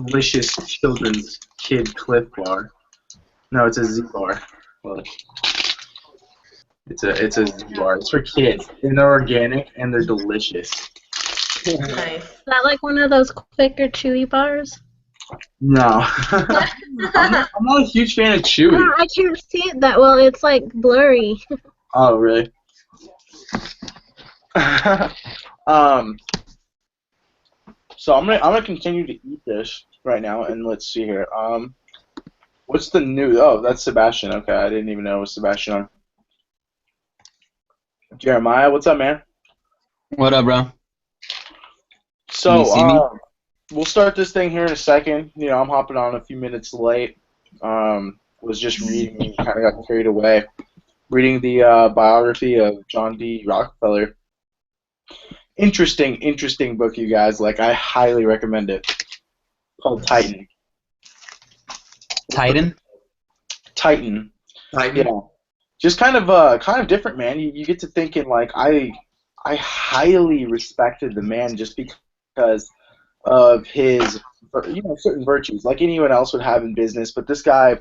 delicious children's kid Cliff Bar. No, it's a Z Bar. Look, it's a Z Bar. It's for kids, and they're organic and they're delicious. Nice. Is that like one of those quick or chewy bars? No, I'm not a huge fan of chewy. No, I can't see it that well. It's like blurry. Oh, really? So I'm gonna continue to eat this right now, and let's see here. What's the new? Oh, that's Sebastian. Okay, I didn't even know it was Sebastian on. Jeremiah, what's up, man? What up, bro? So Can you see me? we'll start this thing here in a second. You know, I'm hopping on a few minutes late. Was just reading, kind of got carried away. Reading the biography of John D. Rockefeller. Interesting book, you guys. Like, I highly recommend it. Called Titan. Titan? Titan. Yeah. Just kind of different, man. You get to thinking, like, I highly respected the man just because of his, certain virtues, like anyone else would have in business. But this guy,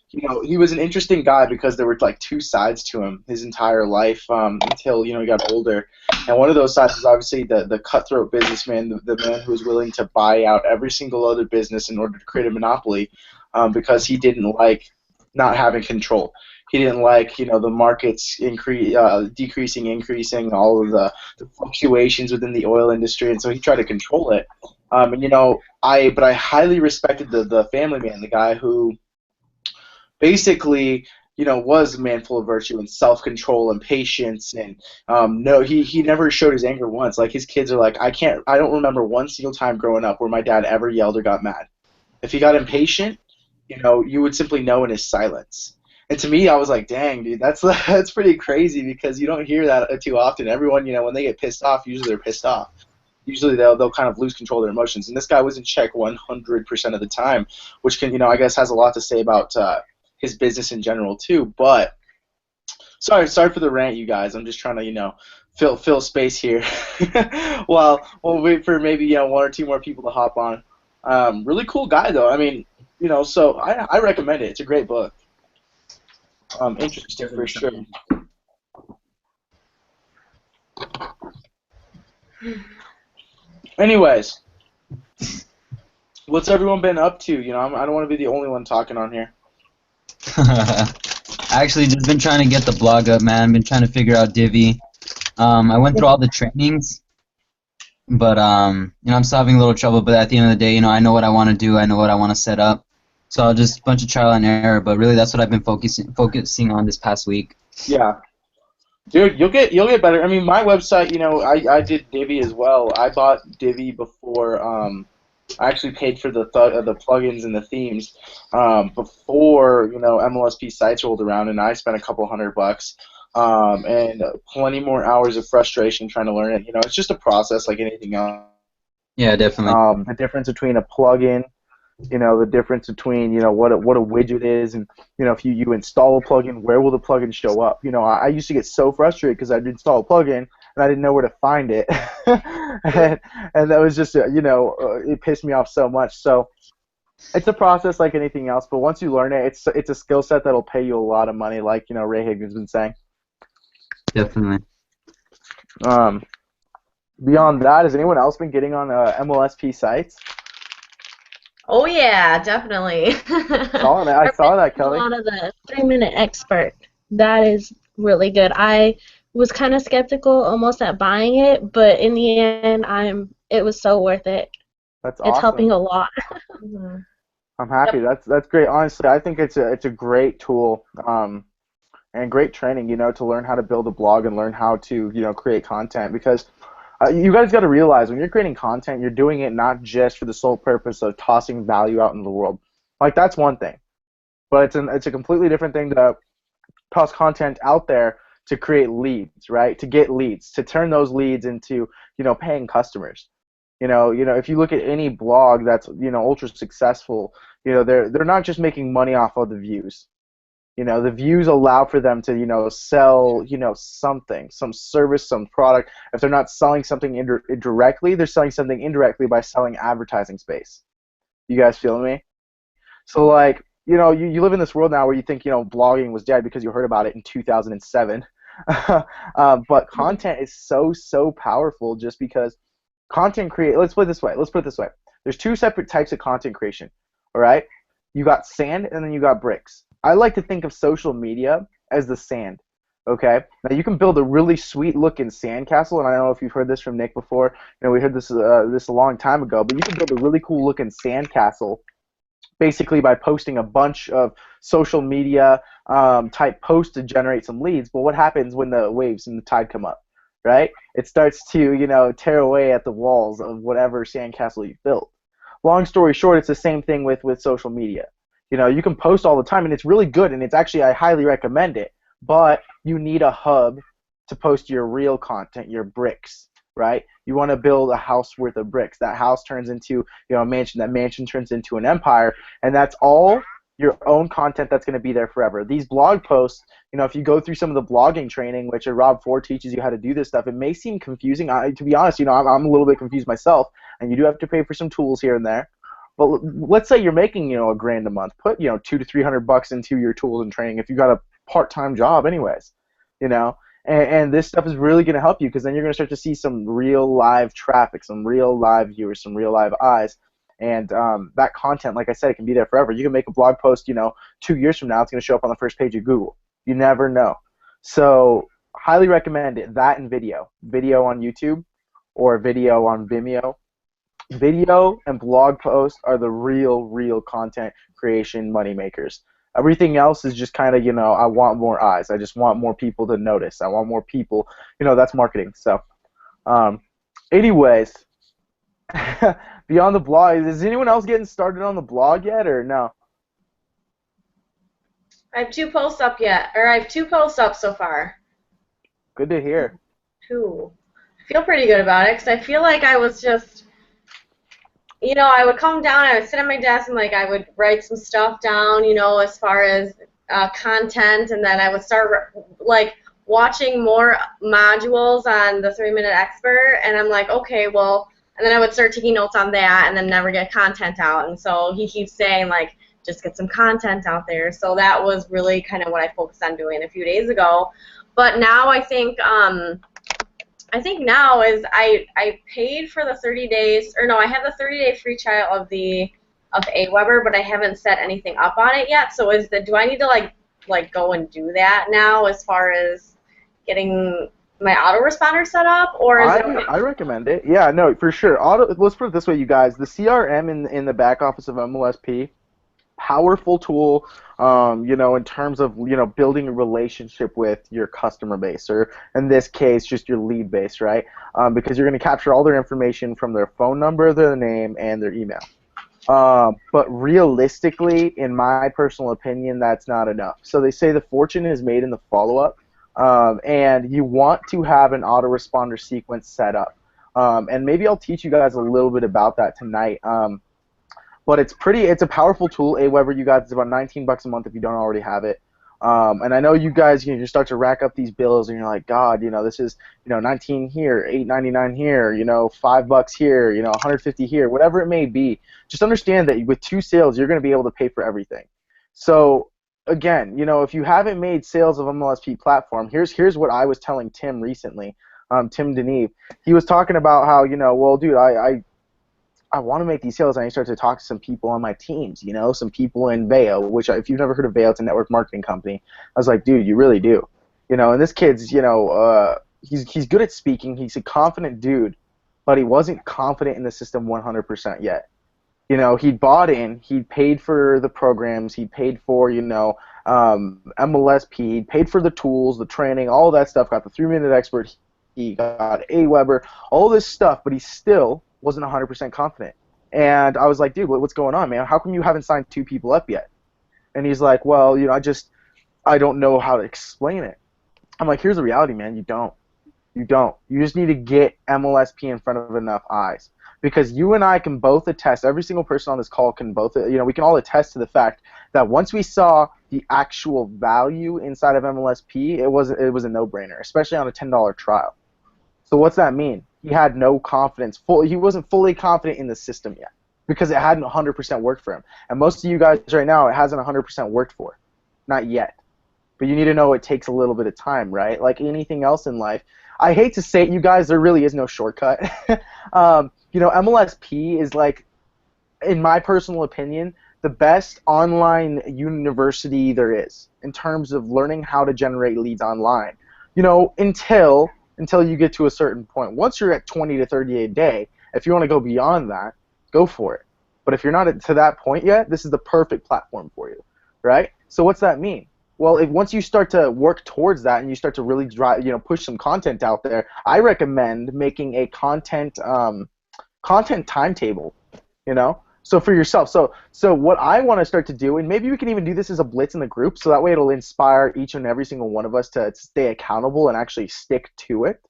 he was an interesting guy because there were like two sides to him his entire life until he got older. And one of those sides was obviously the cutthroat businessman, the man who was willing to buy out every single other business in order to create a monopoly, because he didn't like not having control. He didn't like the markets decreasing, increasing, all of the fluctuations within the oil industry, and so he tried to control it. But I highly respected the family man, the guy who basically, was a man full of virtue and self-control and patience, and he never showed his anger once. Like, his kids are like, I don't remember one single time growing up where my dad ever yelled or got mad. If he got impatient, you would simply know in his silence. And to me, I was like, dang, dude, that's pretty crazy, because you don't hear that too often. Everyone, when they get pissed off, usually they're pissed off. Usually they'll kind of lose control of their emotions, and this guy was in check 100% of the time, which can, I guess, has a lot to say about his business in general too. But sorry for the rant, you guys. I'm just trying to fill space here while we'll wait for maybe one or two more people to hop on. Really cool guy though. I mean, so I recommend it. It's a great book. Interesting for sure. Anyways, what's everyone been up to? I don't want to be the only one talking on here. Actually, just been trying to get the blog up, man. Been trying to figure out Divi. I went through all the trainings, but I'm still having a little trouble. But at the end of the day, I know what I want to do. I know what I want to set up. So just a bunch of trial and error. But really, that's what I've been focusing on this past week. Yeah. Dude, you'll get better. I mean, my website, I did Divi as well. I bought Divi before. I actually paid for the plugins and the themes before MLSP sites rolled around, and I spent a couple $100 and plenty more hours of frustration trying to learn it. It's just a process like anything else. Yeah, definitely. The difference between a plugin, the difference between what a widget is, and if you install a plugin, where will the plugin show up? I used to get so frustrated because I'd install a plugin and I didn't know where to find it, and that was just it pissed me off so much. So it's a process like anything else, but once you learn it, it's a skill set that'll pay you a lot of money, like Ray Higgins has been saying. Definitely. Beyond that, has anyone else been getting on MLSP sites? Oh yeah, definitely. I saw that, Kelly. Out of the 3-minute expert. That is really good. I was kind of skeptical almost at buying it, but in the end, it was so worth it. That's awesome. It's helping a lot. I'm happy. Yep. That's great. Honestly, I think it's a great tool and great training, to learn how to build a blog and learn how to create content, because you guys got to realize when you're creating content, you're doing it not just for the sole purpose of tossing value out into the world. Like, that's one thing, but it's a completely different thing to toss content out there to create leads, right? To get leads, to turn those leads into paying customers. If you look at any blog that's ultra successful, they're not just making money off of the views. The views allow for them to sell something, some service, some product. If they're not selling something directly, they're selling something indirectly by selling advertising space. You guys feeling me? So like, you live in this world now where you think, blogging was dead because you heard about it in 2007. But content is so powerful just because content create. Let's put it this way. Let's put it this way. There's two separate types of content creation. All right. You got sand and then you got bricks. I like to think of social media as the sand. Okay. Now you can build a really sweet looking sandcastle, and I don't know if you've heard this from Nick before. We heard this a long time ago, but you can build a really cool looking sandcastle basically by posting a bunch of social media type posts to generate some leads. But what happens when the waves and the tide come up, right? It starts to, tear away at the walls of whatever sandcastle you built. Long story short, it's the same thing with social media. You can post all the time, and it's really good, and it's actually, I highly recommend it, but you need a hub to post your real content, your bricks, right? You want to build a house worth of bricks. That house turns into, a mansion. That mansion turns into an empire, and that's all your own content that's going to be there forever. These blog posts, if you go through some of the blogging training, which Rob Ford teaches you how to do this stuff, it may seem confusing. To be honest, I'm a little bit confused myself, and you do have to pay for some tools here and there. But let's say you're making, $1,000 a month. Put, $200 to $300 into your tools and training if you got a part-time job, anyways. And this stuff is really going to help you, because then you're going to start to see some real live traffic, some real live viewers, some real live eyes. And that content, like I said, it can be there forever. You can make a blog post, 2 years from now, it's going to show up on the first page of Google. You never know. So highly recommend it. That and video. Video on YouTube or video on Vimeo. Video and blog posts are the real content creation money makers. Everything else is just kind of, I want more eyes. I just want more people to notice. I want more people. That's marketing. So, anyways, beyond the blog, is anyone else getting started on the blog yet, or no? I have 2 posts up yet, or I have 2 posts up so far. Good to hear. 2. I feel pretty good about it, because I feel like I was just, I would come down, I would sit at my desk, and I would write some stuff down, as far as content, and then I would start watching more modules on the 3-Minute Expert, and I'm like, okay, well, and then I would start taking notes on that, and then never get content out, and so he keeps saying, just get some content out there. So that was really kind of what I focused on doing a few days ago. But now I think now is I paid for the 30 days, or no, I have the 30-day free trial of Aweber, but I haven't set anything up on it yet. So do I need to go and do that now as far as getting my autoresponder set up, or is it okay? I recommend it. Yeah, no, for sure. Let's put it this way, you guys. The CRM in the back office of MLSP, powerful tool, in terms of, building a relationship with your customer base, or in this case, just your lead base, right? Because you're going to capture all their information from their phone number, their name, and their email. But realistically, in my personal opinion, that's not enough. So they say the fortune is made in the follow-up, and you want to have an autoresponder sequence set up. And maybe I'll teach you guys a little bit about that tonight. But it's a powerful tool. Aweber, you guys, it's about $19 a month if you don't already have it. And I know you guys, you start to rack up these bills, and you're like, God, this is, $19 here, $8.99 here, $5 here, $150 here, whatever it may be. Just understand that with 2 sales, you're going to be able to pay for everything. So again, if you haven't made sales of MLSP platform, here's what I was telling Tim recently, Tim Deneve. He was talking about how, well, dude, I want to make these sales, and I started to talk to some people on my teams, some people in Veo, which if you've never heard of Veo, it's a network marketing company. I was like, dude, you really do. And this kid's, he's good at speaking. He's a confident dude, but he wasn't confident in the system 100% yet. He'd bought in, he'd paid for the programs, he paid for, MLSP, he paid for the tools, the training, all that stuff, got the 3-Minute Expert, he got Aweber, all this stuff, but he still wasn't 100% confident. And I was like, dude, what's going on, man? How come you haven't signed 2 people up yet? And he's like, well, I don't know how to explain it. I'm like, here's the reality, man. You don't. You just need to get MLSP in front of enough eyes. Because you and I can both attest, every single person on this call can both, we can all attest to the fact that once we saw the actual value inside of MLSP, it was a no-brainer, especially on a $10 trial. So what's that mean? He had no confidence. He wasn't fully confident in the system yet. because it hadn't 100% worked for him. And most of you guys right now, it hasn't 100% worked for. Not yet. But you need to know it takes a little bit of time, right? Like anything else in life. I hate to say it, you guys, there really is no shortcut. You know, MLSP is like, in my personal opinion, the best online university there is in terms of learning how to generate leads online. You know, until you get to a certain point. Once you're at 20 to 30 a day, if you want to go beyond that, go for it. But if you're not to that point yet, this is the perfect platform for you, right? So what's that mean? Well, once you start to work towards that and you start to really drive, push some content out there, I recommend making a content timetable, So for yourself, so what I want to start to do, and maybe we can even do this as a blitz in the group, so that way it'll inspire each and every single one of us to stay accountable and actually stick to it.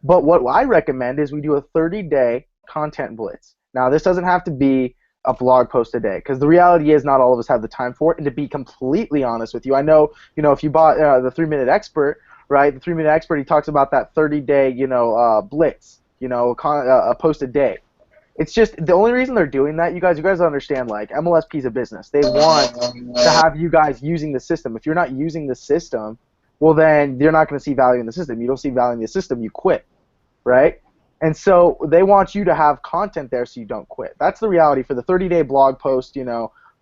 But what I recommend is we do a 30-day content blitz. Now, this doesn't have to be a blog post a day, because the reality is not all of us have the time for it. And to be completely honest with you, I know, if you bought the 3-Minute Expert, right? The 3-Minute Expert, he talks about that 30-day, blitz, a post a day. It's just the only reason they're doing that, you guys understand, like, MLSP is a business. They want to have you guys using the system. If you're not using the system, well, then you're not going to see value in the system. You don't see value in the system, you quit, right? And so they want you to have content there so you don't quit. That's the reality for the 30-day blog post,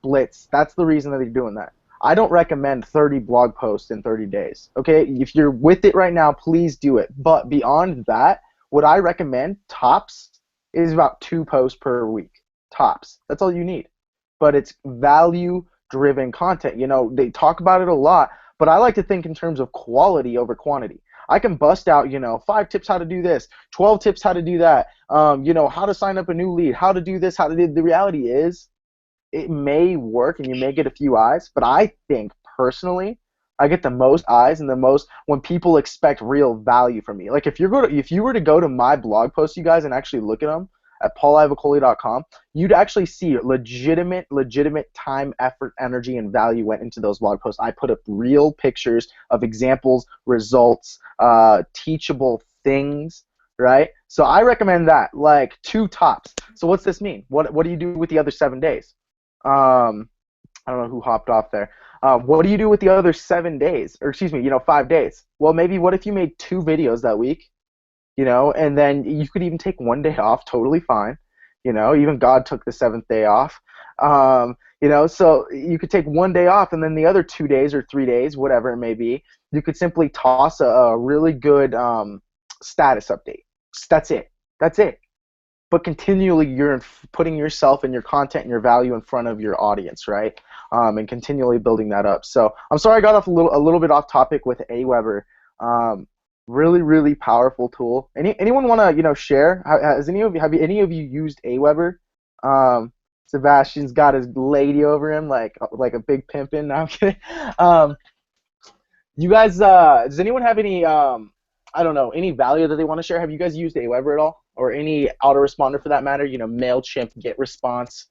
blitz. That's the reason that they're doing that. I don't recommend 30 blog posts in 30 days, okay? If you're with it right now, please do it. But beyond that, what I recommend, tops, is about 2 posts per week. Tops. That's all you need. But it's value-driven content. They talk about it a lot, but I like to think in terms of quality over quantity. I can bust out, 5 tips how to do this, 12 tips how to do that, how to sign up a new lead, how to do this, how to do. The reality is, it may work and you may get a few eyes, but I think personally, I get the most eyes and the most when people expect real value from me. Like if you were to go to my blog posts, you guys, and actually look at them at pauliavocoli.com, you'd actually see legitimate time, effort, energy, and value went into those blog posts. I put up real pictures of examples, results, teachable things, right? So I recommend that, like 2 tops. So what's this mean? What do you do with the other 7 days? I don't know who hopped off there. What do you do with the other 7 days? Or excuse me, 5 days? Well, maybe what if you made 2 videos that week? And then you could even take 1 day off, totally fine. Even God took the 7th day off. So you could take 1 day off, and then the other 2 days or 3 days, whatever it may be, you could simply toss a really good status update. That's it. But continually you're putting yourself and your content and your value in front of your audience, right? And continually building that up. So I'm sorry I got off a little bit off topic with Aweber. Really, really powerful tool. Anyone want to share? Have any of you used Aweber? Sebastian's got his lady over him like a big pimpin'. No, I'm kidding. You guys, does anyone have any any value that they want to share? Have you guys used Aweber at all, or any autoresponder for that matter? Mailchimp, GetResponse.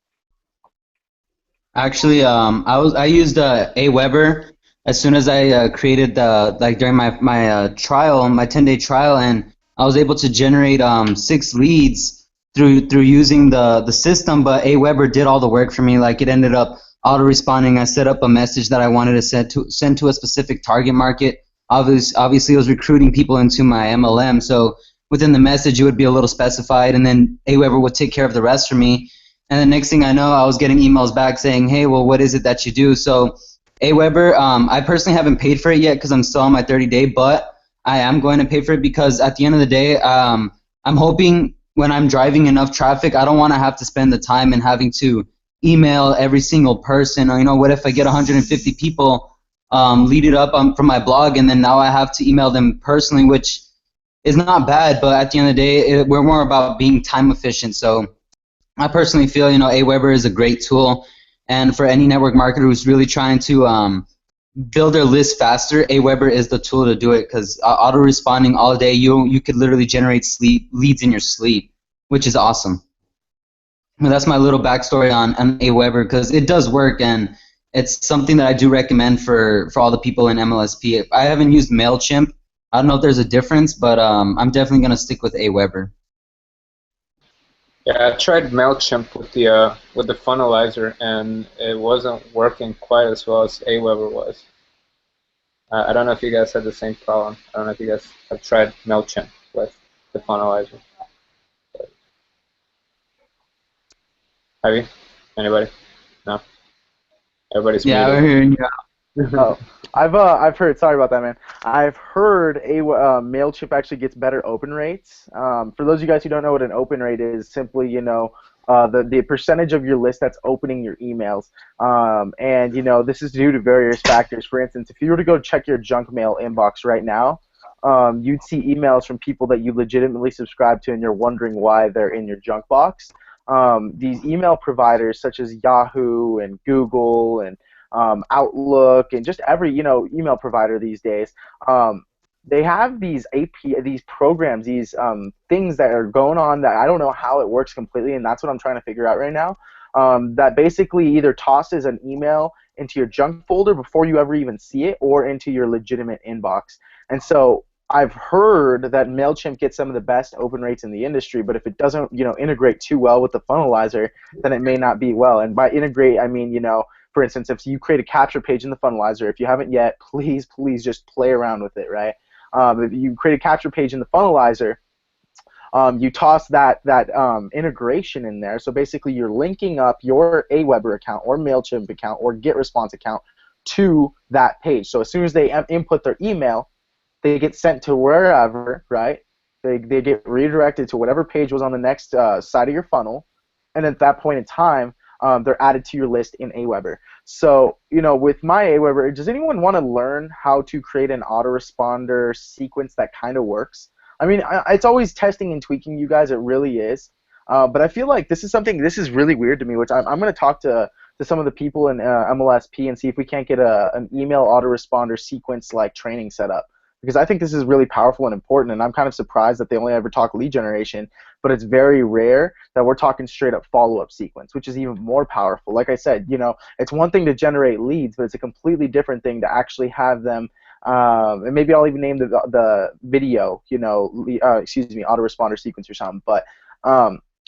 Actually, I used Aweber as soon as I created during my trial, my 10-day trial, and I was able to generate 6 leads through using the system. But Aweber did all the work for me. Like, it ended up auto-responding. I set up a message that I wanted to send to a specific target market. Obviously, it was recruiting people into my MLM. So within the message, it would be a little specified, and then Aweber would take care of the rest for me. And the next thing I know, I was getting emails back saying, "Hey, well, what is it that you do?" So Aweber, I personally haven't paid for it yet because I'm still on my 30-day, but I am going to pay for it because at the end of the day, I'm hoping when I'm driving enough traffic, I don't want to have to spend the time in having to email every single person. Or, what if I get 150 people lead it up from my blog, and then now I have to email them personally, which is not bad, but at the end of the day, we're more about being time efficient. So I personally feel, Aweber is a great tool. And for any network marketer who's really trying to build their list faster, Aweber is the tool to do it, because auto-responding all day, you could literally generate leads in your sleep, which is awesome. Well, that's my little backstory on Aweber, because it does work, and it's something that I do recommend for all the people in MLSP. I haven't used Mailchimp. I don't know if there's a difference, but I'm definitely going to stick with Aweber. Yeah, I tried Mailchimp with the funnelizer, and it wasn't working quite as well as Aweber was. I don't know if you guys had the same problem. I don't know if you guys have tried Mailchimp with the funnelizer. Have you? Anybody? No. Everybody's Yeah, we're muted. hearing you. Oh, I've heard. Sorry about that, man. I've heard Mailchimp actually gets better open rates. For those of you guys who don't know what an open rate is, simply the percentage of your list that's opening your emails. And this is due to various factors. For instance, if you were to go check your junk mail inbox right now, you'd see emails from people that you legitimately subscribe to, and you're wondering why they're in your junk box. These email providers such as Yahoo and Google and Outlook, and just every email provider these days. They have these these programs, these things that are going on that I don't know how it works completely, and that's what I'm trying to figure out right now. That basically either tosses an email into your junk folder before you ever even see it, or into your legitimate inbox. And so I've heard that Mailchimp gets some of the best open rates in the industry, but if it doesn't integrate too well with the funnelizer, then it may not be well. And by integrate, I mean for instance, if you create a capture page in the funnelizer, if you haven't yet, please just play around with it, right? If you create a capture page in the funnelizer, you toss that integration in there. So basically, you're linking up your Aweber account or Mailchimp account or GetResponse account to that page. So as soon as they input their email, they get sent to wherever, right? They get redirected to whatever page was on the next side of your funnel, and at that point in time, they're added to your list in Aweber. So, with my Aweber, does anyone want to learn how to create an autoresponder sequence that kind of works? I mean, it's always testing and tweaking, you guys. It really is. But I feel like this is really weird to me, which I'm going to talk to some of the people in MLSP and see if we can't get an email autoresponder sequence like training set up. Because I think this is really powerful and important, and I'm kind of surprised that they only ever talk lead generation, but it's very rare that we're talking straight up follow-up sequence, which is even more powerful. Like I said, it's one thing to generate leads, but it's a completely different thing to actually have them, and maybe I'll even name the video, autoresponder sequence or something, but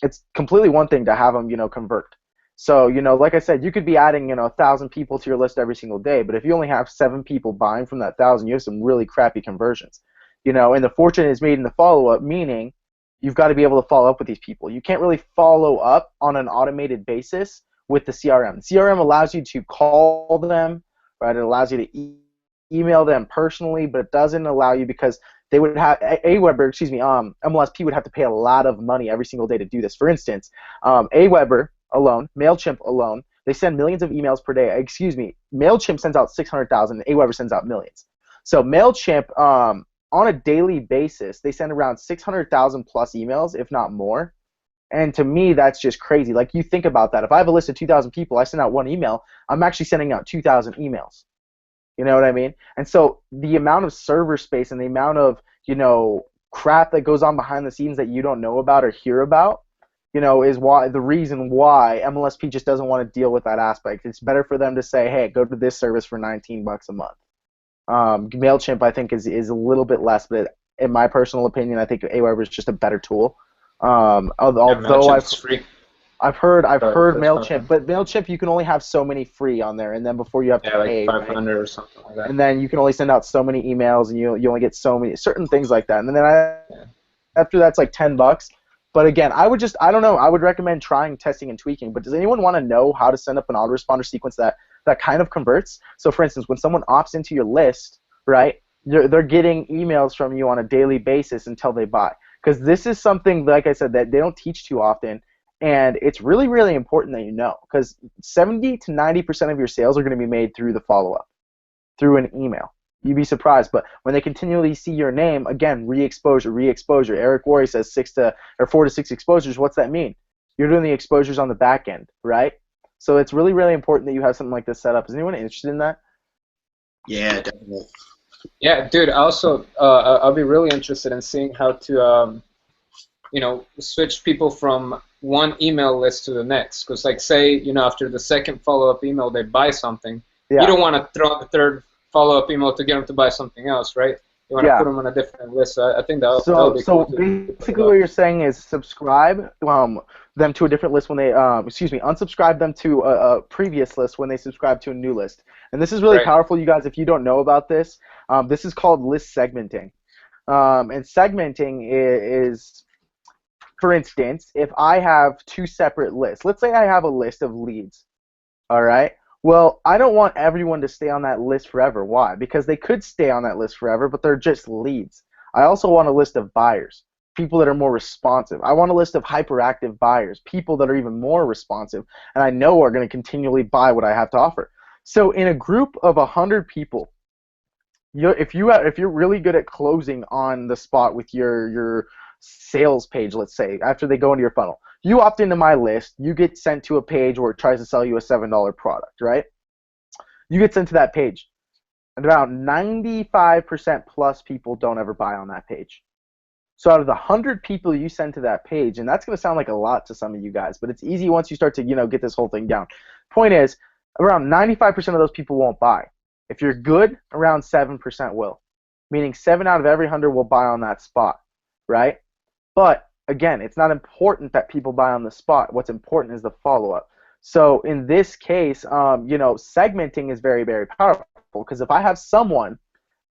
it's completely one thing to have them, convert. So, like I said, you could be adding, 1,000 people to your list every single day, but if you only have 7 people buying from that 1,000, you have some really crappy conversions. And the fortune is made in the follow-up, meaning you've got to be able to follow up with these people. You can't really follow up on an automated basis with the CRM. The CRM allows you to call them, right? It allows you to email them personally, but it doesn't allow you because they would have MLSP would have to pay a lot of money every single day to do this. For instance, Aweber alone, Mailchimp alone, they send millions of emails per day. Mailchimp sends out 600,000, Aweber sends out millions. So Mailchimp, on a daily basis, they send around 600,000 plus emails, if not more. And to me, that's just crazy. Like, you think about that. If I have a list of 2,000 people, I send out one email, I'm actually sending out 2,000 emails. You know what I mean? And so the amount of server space and the amount of, crap that goes on behind the scenes that you don't know about or hear about, is the reason why MLSP just doesn't want to deal with that aspect. It's better for them to say, hey, go to this service for $19 a month. Mailchimp, I think, is a little bit less, but in my personal opinion, I think Aweber is just a better tool. Although I've heard Mailchimp, but Mailchimp you can only have so many free on there, and then before you have to pay, like 500 or something like that. And then you can only send out so many emails, and you only get so many certain things like that. And then after that's like $10. But again, I don't know. I would recommend trying testing and tweaking. But does anyone want to know how to send up an autoresponder sequence that kind of converts? So, for instance, when someone opts into your list, right, they're getting emails from you on a daily basis until they buy. Because this is something, like I said, that they don't teach too often, and it's really, really important that you know. Because 70 to 90% of your sales are going to be made through the follow-up, through an email. You'd be surprised, but when they continually see your name, again, re-exposure. Eric Worre says 4 to 6 exposures. What's that mean? You're doing the exposures on the back end, right? So it's really, really important that you have something like this set up. Is anyone interested in that? Yeah, definitely. Yeah, dude. Also, I'll be really interested in seeing how to, switch people from one email list to the next. Because, like, say, after the second follow-up email, they buy something. Yeah. You don't want to throw out the third follow-up email to get them to buy something else, right? you want to put them on a different list. So I think that would be cool. So basically, what you're saying is subscribe them to a different list when they unsubscribe them to a previous list when they subscribe to a new list. And this is really powerful, you guys. If you don't know about this, this is called list segmenting. And segmenting is, for instance, if I have two separate lists. Let's say I have a list of leads. All right. Well, I don't want everyone to stay on that list forever. Why? Because they could stay on that list forever, but they're just leads. I also want a list of buyers, people that are more responsive. I want a list of hyperactive buyers, people that are even more responsive, and I know are going to continually buy what I have to offer. So in a group of 100 people, if you're really good at closing on the spot with your sales page, let's say, after they go into your funnel, you opt into my list, you get sent to a page where it tries to sell you a $7 product, right? You get sent to that page, and around 95% plus people don't ever buy on that page. So out of the 100 people you send to that page, and that's going to sound like a lot to some of you guys, but it's easy once you start to get this whole thing down. Point is, around 95% of those people won't buy. If you're good, around 7% will, meaning 7 out of every 100 will buy on that spot, right? But again, it's not important that people buy on the spot. What's important is the follow-up. So in this case, segmenting is very, very powerful, because if I have someone,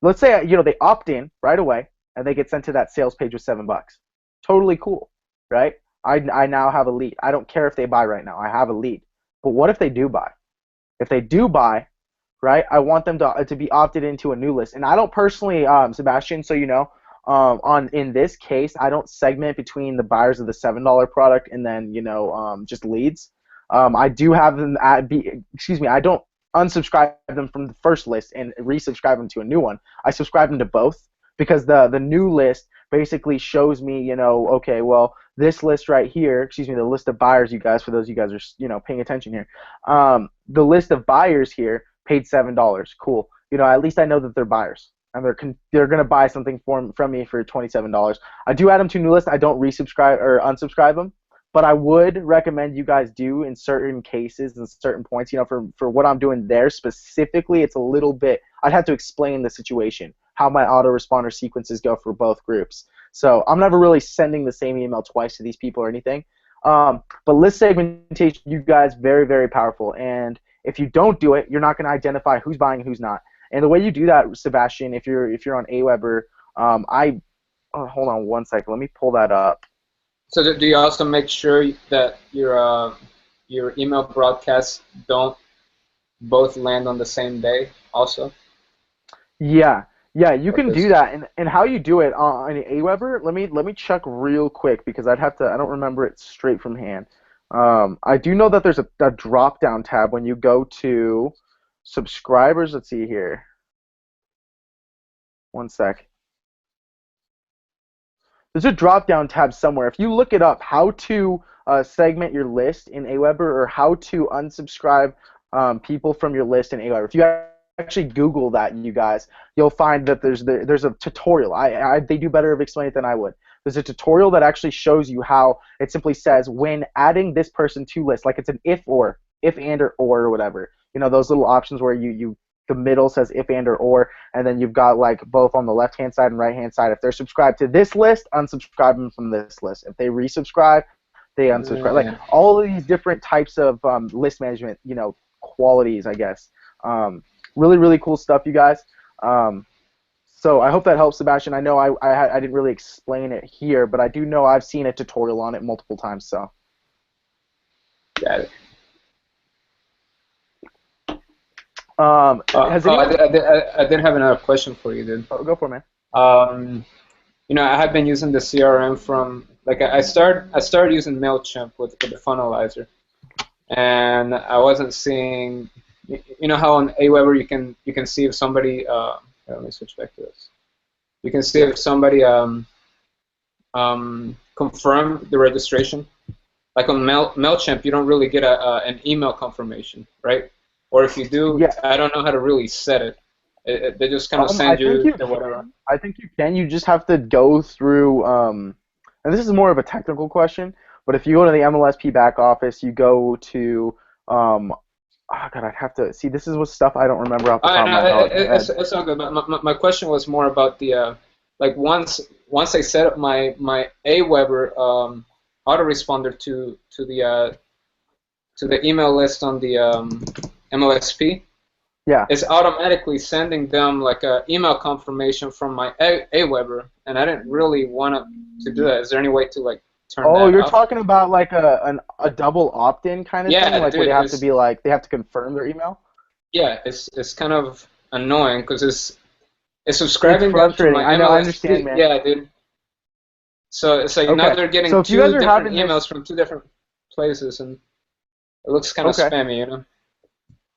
let's say they opt in right away and they get sent to that sales page with $7, totally cool, right? I now have a lead. I don't care if they buy right now. I have a lead. But what if they do buy? If they do buy, right, I want them to be opted into a new list. And I don't personally, Sebastian, so you know, in this case, I don't segment between the buyers of the $7 product and then just leads. I do have them I don't unsubscribe them from the first list and resubscribe them to a new one. I subscribe them to both, because the new list basically shows me, okay, well, this list right here, the list of buyers, you guys, for those of you guys are paying attention here, the list of buyers here paid $7. Cool. At least I know that they're buyers, and they're going to buy something from me for $27. I do add them to a new list. I don't resubscribe or unsubscribe them, but I would recommend you guys do in certain cases and certain points. For what I'm doing there specifically, it's a little bit, I'd have to explain the situation, how my autoresponder sequences go for both groups. So I'm never really sending the same email twice to these people or anything. But list segmentation, you guys, very, very powerful. And if you don't do it, you're not going to identify who's buying and who's not. And the way you do that, Sebastian, if you're on Aweber, hold on one second. Let me pull that up. So do you also make sure that your email broadcasts don't both land on the same day also? Yeah, you can do that. And how you do it on Aweber, let me check real quick, because I don't remember it straight from hand. I do know that there's a drop-down tab when you go to subscribers. Let's see here. One sec. There's a drop-down tab somewhere. If you look it up, how to segment your list in Aweber, or how to unsubscribe people from your list in Aweber. If you actually Google that, you guys, you'll find that there's a tutorial. They do better of explaining it than I would. There's a tutorial that actually shows you how. It simply says, when adding this person to list, like it's an if and or whatever. Those little options where the middle says if and or, and then you've got like both on the left-hand side and right-hand side. If they're subscribed to this list, unsubscribe them from this list. If they resubscribe, they unsubscribe. Like all of these different types of list management, qualities, I guess. Really, really cool stuff, you guys. So I hope that helps, Sebastian. I know I didn't really explain it here, but I do know I've seen a tutorial on it multiple times. So. Got it. I did have another question for you, dude. Oh, go for it, man. I have been using the CRM from, like, I started using MailChimp with the funnelizer, and I wasn't seeing, how on Aweber you can see if somebody let me switch back to this. You can see if somebody confirmed the registration. Like on MailChimp, you don't really get an email confirmation, right? Or if you do, yeah. I don't know how to really set it. They just kind of send you whatever. I think you can. You just have to go through, and this is more of a technical question, but if you go to the MLSP back office, you go to Oh God, I'd have to see. This is what stuff I don't remember off the top of my I, head. it's all good. My question was more about the like once I set up my Aweber autoresponder to the email list on the MLSP. Yeah. It's automatically sending them like a email confirmation from my Aweber, and I didn't really want to do that. Is there any way to like turn Oh, that you're off? talking about like a double opt-in kind of thing, Yeah, like where dude, they have to be like they have to confirm their email. yeah, it's kind of annoying because it's It's subscribing them to frustrating. my I know. I understand, MLSP. man. Yeah, dude. So it's like now Okay. they're So getting if you guys two are different having emails this, from two different places, and it looks kind of okay. spammy, you know?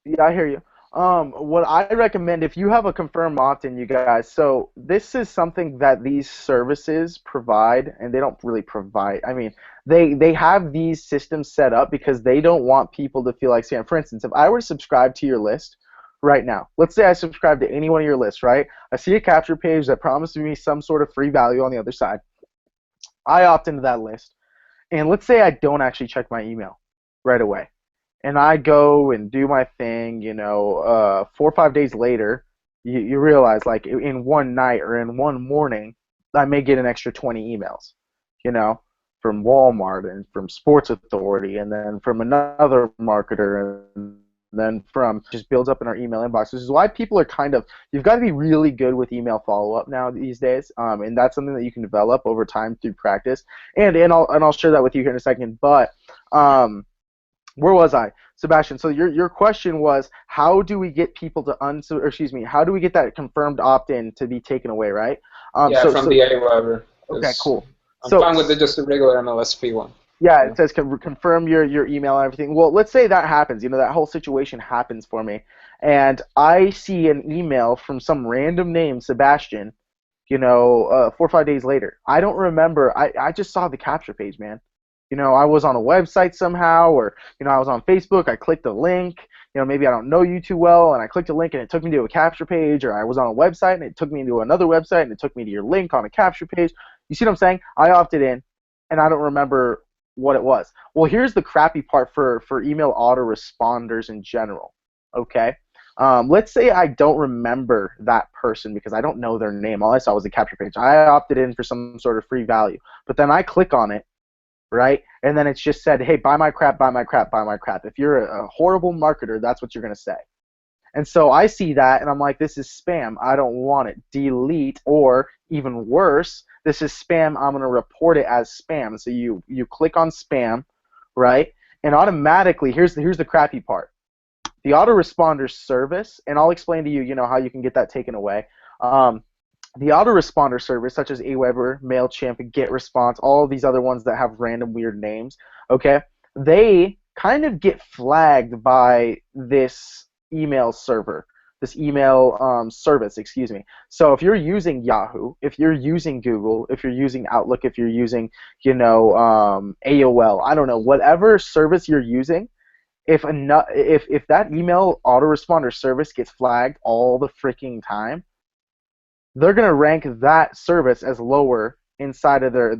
Yeah, I hear you. What I recommend if you have a confirm opt-in, you guys. So this is something that these services provide, and they don't really provide. I mean, they have these systems set up because they don't want people to feel like scam. For instance, if I were to subscribe to your list right now, let's say I subscribe to any one of your lists, right? I see a capture page that promises me some sort of free value on the other side. I opt into that list, and let's say I don't actually check my email right away and I go and do my thing, 4 or 5 days later, you realize like in one night or in one morning, I may get an extra 20 emails, you know, from Walmart and from Sports Authority and then from another marketer and then from just builds up in our email inbox. This is why people are you've got to be really good with email follow-up now these days, and that's something that you can develop over time through practice. And I'll share that with you here in a second, but where was I, Sebastian? So your question was, how do we get people to how do we get that confirmed opt-in to be taken away, right? Yeah, from the Aweber. Okay, cool. I'm fine with just the regular MLSP one. Yeah, it says confirm your email and everything. Well, let's say that happens. That whole situation happens for me, and I see an email from some random name, Sebastian. 4 or 5 days later. I don't remember. I just saw the capture page, man. I was on a website somehow, or I was on Facebook. I clicked a link. Maybe I don't know you too well, and I clicked a link and it took me to a capture page, or I was on a website and it took me to another website and it took me to your link on a capture page. You see what I'm saying? I opted in, and I don't remember what it was. Well, here's the crappy part for email autoresponders in general. Okay. Let's say I don't remember that person because I don't know their name. All I saw was a capture page. I opted in for some sort of free value, but then I click on it, right? And then it's just said, hey, buy my crap, buy my crap, buy my crap. If you're a horrible marketer, that's what you're going to say. And so I see that, and I'm like, this is spam. I don't want it. Delete, or even worse, this is spam. I'm going to report it as spam. So you click on spam, right? And automatically, here's the crappy part. The autoresponder service, and I'll explain to you, how you can get that taken away. The autoresponder service, such as Aweber, MailChimp, GetResponse, all of these other ones that have random weird names, okay, they kind of get flagged by this email server, this email service, excuse me. So if you're using Yahoo, if you're using Google, if you're using Outlook, if you're using, AOL, I don't know, whatever service you're using, if that email autoresponder service gets flagged all the freaking time, they're going to rank that service as lower inside of their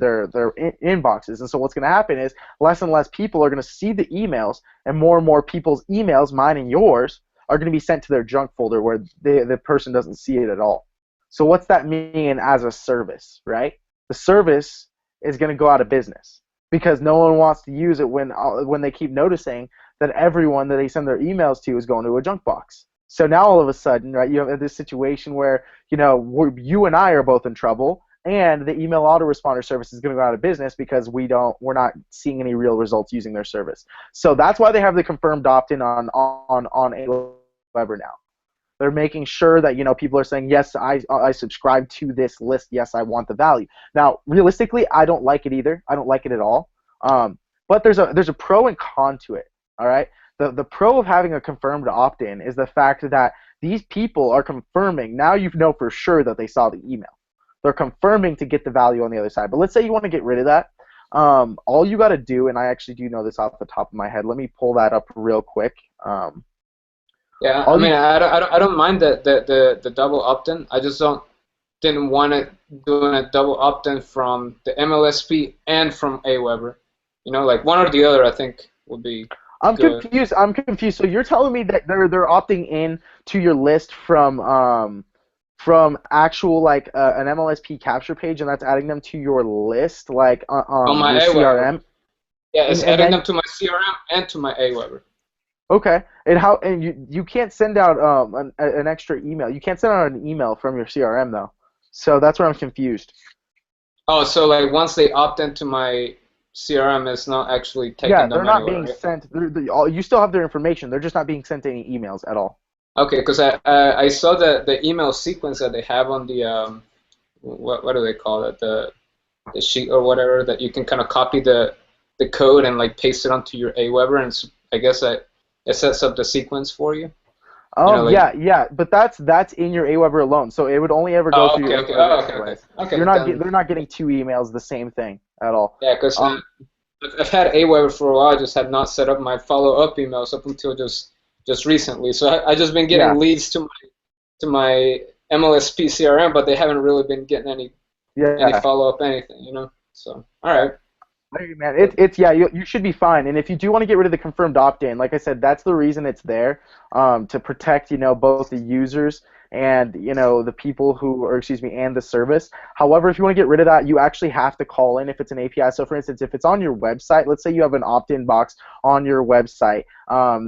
inboxes. And so what's going to happen is less and less people are going to see the emails, and more people's emails, mine and yours, are going to be sent to their junk folder where the person doesn't see it at all. So what's that mean as a service, right? The service is going to go out of business because no one wants to use it when they keep noticing that everyone that they send their emails to is going to a junk box. So now all of a sudden, right, you have this situation where, you and I are both in trouble, and the email autoresponder service is going to go out of business because we're not seeing any real results using their service. So that's why they have the confirmed opt-in on Aweber now. They're making sure that people are saying, yes, I subscribe to this list. Yes, I want the value. Now, realistically, I don't like it either. I don't like it at all. But there's a pro and con to it. All right. The pro of having a confirmed opt-in is the fact that these people are confirming. Now you know for sure that they saw the email. They're confirming to get the value on the other side. But let's say you want to get rid of that. All you got to do, and I actually do know this off the top of my head. Let me pull that up real quick. Yeah, I mean, I don't mind the double opt-in. I just didn't want it doing a double opt-in from the MLSP and from Aweber. Like one or the other, I think would be. I'm Good. confused. I'm confused. So you're telling me that they're opting in to your list from actual like an MLSP capture page, and that's adding them to your list like On my your Aweber. CRM, Yeah, it's and adding them then to my CRM and to my Aweber. okay, and you can't send out an extra email. You can't send out an email from your CRM though. So that's where I'm confused. Oh, so like once they opt into my CRM, it's not actually Yeah, taking they're them not anywhere, being right? sent. You still have their information. They're just not being sent any emails at all. Okay, because I saw the email sequence that they have on the what do they call it, the sheet or whatever, that you can kind of copy the code and like paste it onto your Aweber, and I guess it sets up the sequence for you. You know, like, Yeah, but that's in your Aweber alone, so it would only ever go oh, through okay, your okay, Aweber oh, okay, okay, anyways. okay, You're not then, they're not getting two emails the same thing at all. yeah, because Um, I've had Aweber for a while. I just had not set up my follow-up emails up until just recently. So I just been yeah, getting leads to my MLSP CRM, but they haven't really been getting any yeah. follow-up anything, you know. So all right, Hey, man, it's yeah, you should be fine. And if you do want to get rid of the confirmed opt-in, like I said, that's the reason it's there, to protect, both the users and, the people who, or excuse me, and the service. However, if you want to get rid of that, you actually have to call in if it's an API. So for instance, if it's on your website, let's say you have an opt-in box on your website,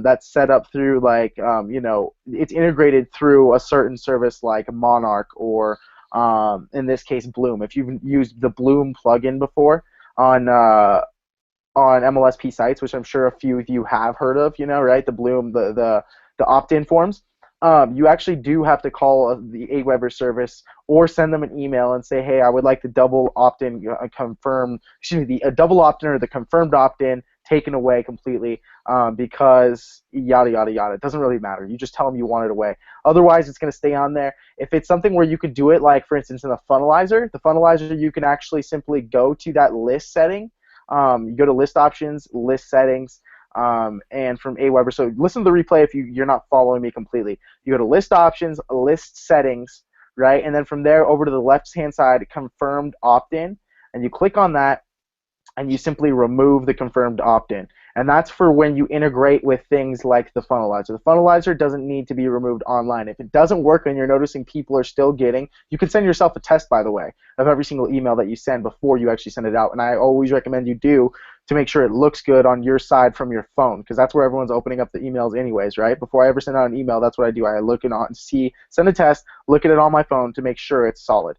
that's set up through like, it's integrated through a certain service like Monarch or, in this case, Bloom. If you've used the Bloom plugin before, on MLSP sites, which I'm sure a few of you have heard of, right? The Bloom, the opt-in forms. You actually do have to call the Aweber service or send them an email and say, hey, I would like the double opt-in a double opt-in or the confirmed opt-in taken away completely, because yada yada yada. It doesn't really matter. You just tell them you want it away. Otherwise, it's going to stay on there. If it's something where you could do it, like for instance in the funnelizer, you can actually simply go to that list setting. You go to list options, list settings, and from Aweber. So listen to the replay if you're not following me completely. You go to list options, list settings, right? And then from there over to the left-hand side, confirmed opt-in, and you click on that, and you simply remove the confirmed opt-in. And that's for when you integrate with things like the funnelizer. The funnelizer doesn't need to be removed online. If it doesn't work and you're noticing people are still getting, you can send yourself a test, by the way, of every single email that you send before you actually send it out. And I always recommend you do, to make sure it looks good on your side from your phone, because that's where everyone's opening up the emails anyways, right? Before I ever send out an email, that's what I do. I look it on, send a test, look at it on my phone to make sure it's solid.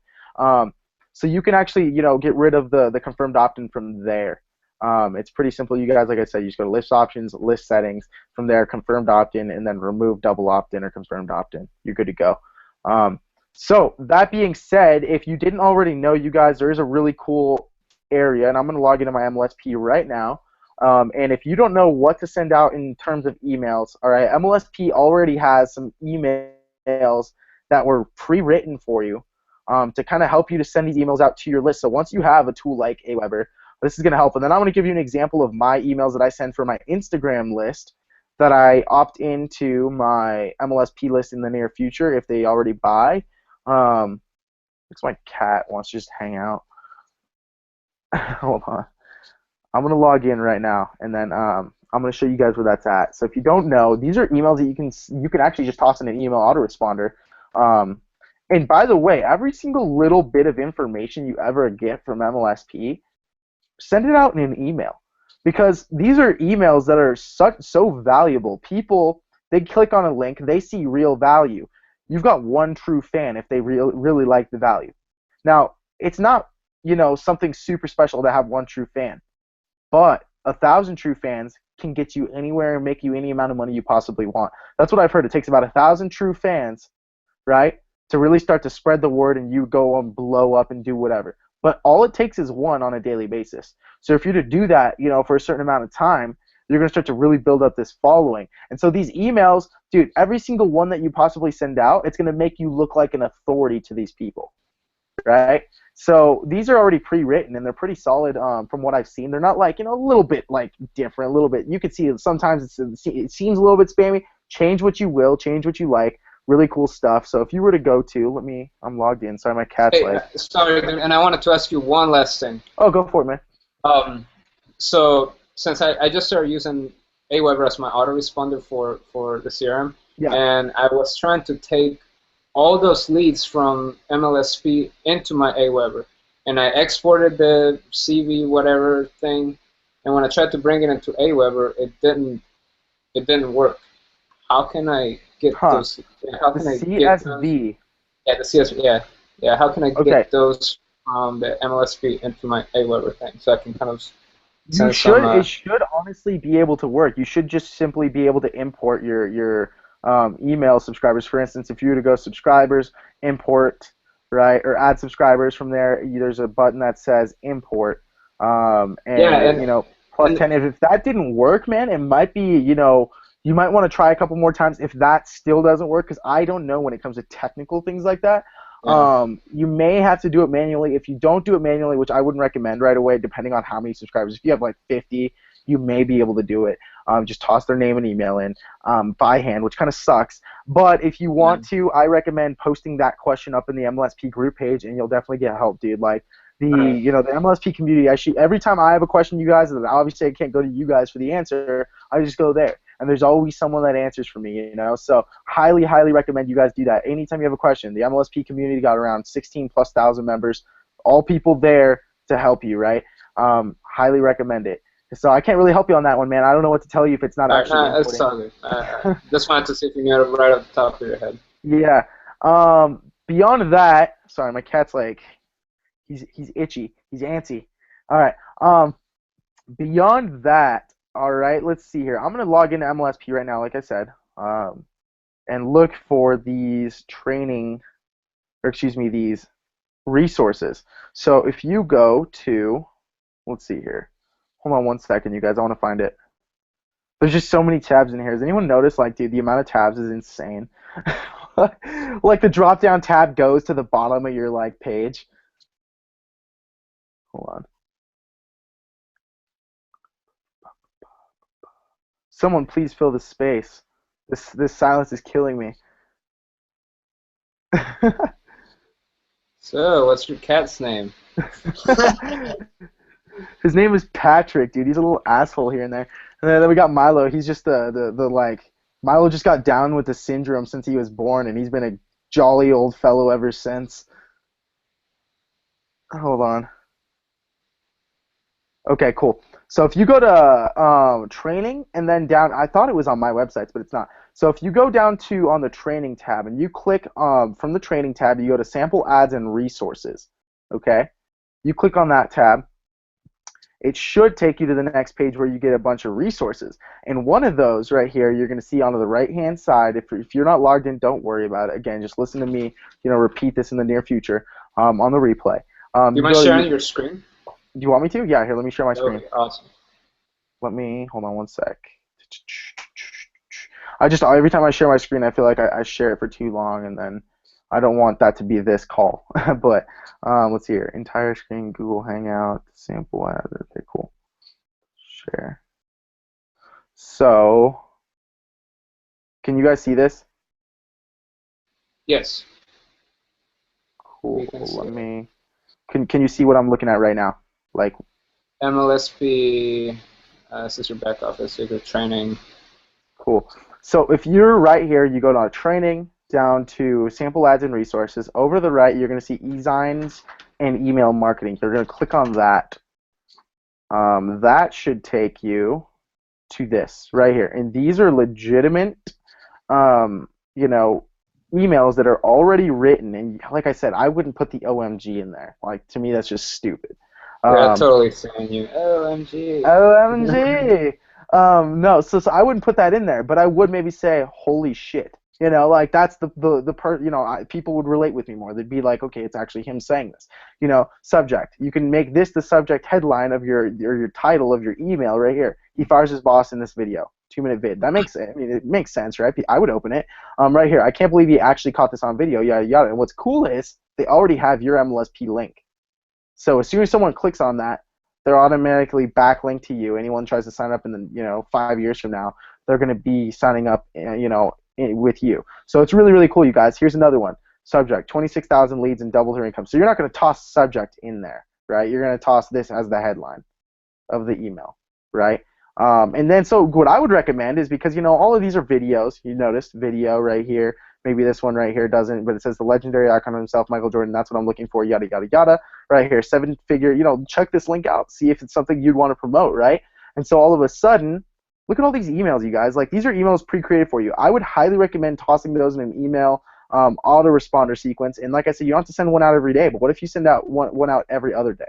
So you can actually, get rid of the confirmed opt-in from there. It's pretty simple, you guys. Like I said, you just go to list options, list settings, from there confirmed opt-in, and then remove double opt-in or confirmed opt-in. You're good to go. So that being said, if you didn't already know, you guys, there is a really cool area, and I'm going to log into my MLSP right now. And if you don't know what to send out in terms of emails, all right, MLSP already has some emails that were pre-written for you, to kind of help you to send these emails out to your list. So once you have a tool like Aweber, this is going to help. And then I'm going to give you an example of my emails that I send for my Instagram list that I opt into my MLSP list in the near future if they already buy. Looks like my cat wants to just hang out. Hold on. I'm going to log in right now, and then I'm going to show you guys where that's at. So if you don't know, these are emails that you can actually just toss in an email autoresponder. And by the way, every single little bit of information you ever get from MLSP, send it out in an email, because these are emails that are so valuable. People, they click on a link, they see real value. You've got one true fan if they really like the value. Now, it's not, something super special to have one true fan, but 1,000 true fans can get you anywhere and make you any amount of money you possibly want. That's what I've heard. It takes about 1,000 true fans, right, to really start to spread the word, and you go and blow up and do whatever. But all it takes is one on a daily basis. So if you're to do that, for a certain amount of time, you're going to start to really build up this following. And so these emails, dude, every single one that you possibly send out, it's going to make you look like an authority to these people, right? So these are already pre-written, and they're pretty solid, from what I've seen. They're not like, a little bit like different, a little bit. You can see sometimes it seems a little bit spammy. Change what you will, change what you like. Really cool stuff. So if you were to go to, I'm logged in. Sorry, my cat's sorry, and I wanted to ask you one last thing. Oh, go for it, man. So since I just started using Aweber as my autoresponder for the CRM, Yeah. and I was trying to take all those leads from MLSP into my Aweber, and I exported the CV whatever thing, and when I tried to bring it into Aweber, it didn't work. How can I get those? How The can I get those? CSV. Yeah, the CSV. Yeah. How can I Okay. get those from the MLSP into my Aweber thing so I can kind of You send should. some? It should honestly be able to work. You should just simply be able to import your email subscribers. For instance, if you were to go subscribers, import, right, or add subscribers from there, there's a button that says import. And you know, plus 10. If that didn't work, man, it might be, you know, you might want to try a couple more times if that still doesn't work, because I don't know when it comes to technical things like that. Yeah. You may have to do it manually. If you don't do it manually, which I wouldn't recommend right away, depending on how many subscribers. If you have like 50, you may be able to do it. Just toss their name and email in by hand, which kind of sucks. But if you want to, I recommend posting that question up in the MLSP group page, and you'll definitely get help, dude. Like the MLSP community. Every time I have a question, you guys, obviously I can't go to you guys for the answer. I just go there. And there's always someone that answers for me, you know. So highly, highly recommend you guys do that. Anytime you have a question, the MLSP community got around 16,000+ members, all people there to help you, right? Highly recommend it. So I can't really help you on that one, man. I don't know what to tell you if it's not actually importing. It's all good. Just wanted to see if you knew it right off the top of your head. Yeah. Beyond that, sorry, my cat's like, he's itchy. He's antsy. All right. Beyond that, all right, let's see here. I'm going to log into MLSP right now, like I said, and look for these these resources. So if you go to, let's see here. Hold on one second, you guys. I want to find it. There's just so many tabs in here. Has anyone noticed, like, dude, the amount of tabs is insane. Like, the drop-down tab goes to the bottom of your, like, page. Hold on. Someone please fill the space. This silence is killing me. So, what's your cat's name? His name is Patrick, dude. He's a little asshole here and there. And then we got Milo. He's just Milo just got down with the syndrome since he was born, and he's been a jolly old fellow ever since. Hold on. Okay, cool. So if you go to training and then down, I thought it was on my websites, but it's not. So if you go down to on the training tab and you click from the training tab, you go to sample ads and resources. Okay, you click on that tab. It should take you to the next page where you get a bunch of resources. And one of those right here, you're going to see on the right-hand side. If you're not logged in, don't worry about it. Again, just listen to me. Repeat this in the near future on the replay. Do you mind sharing your screen? Do you want me to? Yeah, here, let me share my screen. Okay, awesome. Hold on one sec. Every time I share my screen, I feel like I share it for too long, and then I don't want that to be this call. But let's see here. Entire screen, Google Hangout, sample ad. Okay, cool. Share. So, can you guys see this? Yes. Cool. Let me. Can you see what I'm looking at right now? Like MLSP, sister back office, secret training. Cool. So if you're right here, you go to training, down to sample ads and resources. Over to the right, you're going to see e-signs and email marketing. You're going to click on that. That should take you to this right here. And these are legitimate, emails that are already written. And like I said, I wouldn't put the OMG in there. Like, to me, that's just stupid. Yeah, totally saying you. OMG. OMG. No, so I wouldn't put that in there, but I would maybe say, holy shit. Like that's people would relate with me more. They'd be like, okay, it's actually him saying this. Subject. You can make this the subject headline of your title of your email right here. He fires his boss in this video. 2-minute vid. That makes it. I mean, it makes sense, right? I would open it. Right here. I can't believe he actually caught this on video. Yada yada. And what's cool is they already have your MLSP link. So as soon as someone clicks on that, they're automatically backlinked to you. Anyone tries to sign up in the 5 years from now, they're going to be signing up with you. So it's really, really cool, you guys. Here's another one. Subject, 26,000 leads and doubled her income. So you're not going to toss subject in there, right? You're going to toss this as the headline of the email, right? And then, so what I would recommend is, because, all of these are videos. You noticed video right here. Maybe this one right here doesn't, but it says the legendary icon himself, Michael Jordan. That's what I'm looking for, yada, yada, yada. Right here, 7-figure, check this link out. See if it's something you'd want to promote, right? And so all of a sudden, look at all these emails, you guys. Like, these are emails pre-created for you. I would highly recommend tossing those in an email autoresponder sequence. And like I said, you don't have to send one out every day, but what if you send out one out every other day?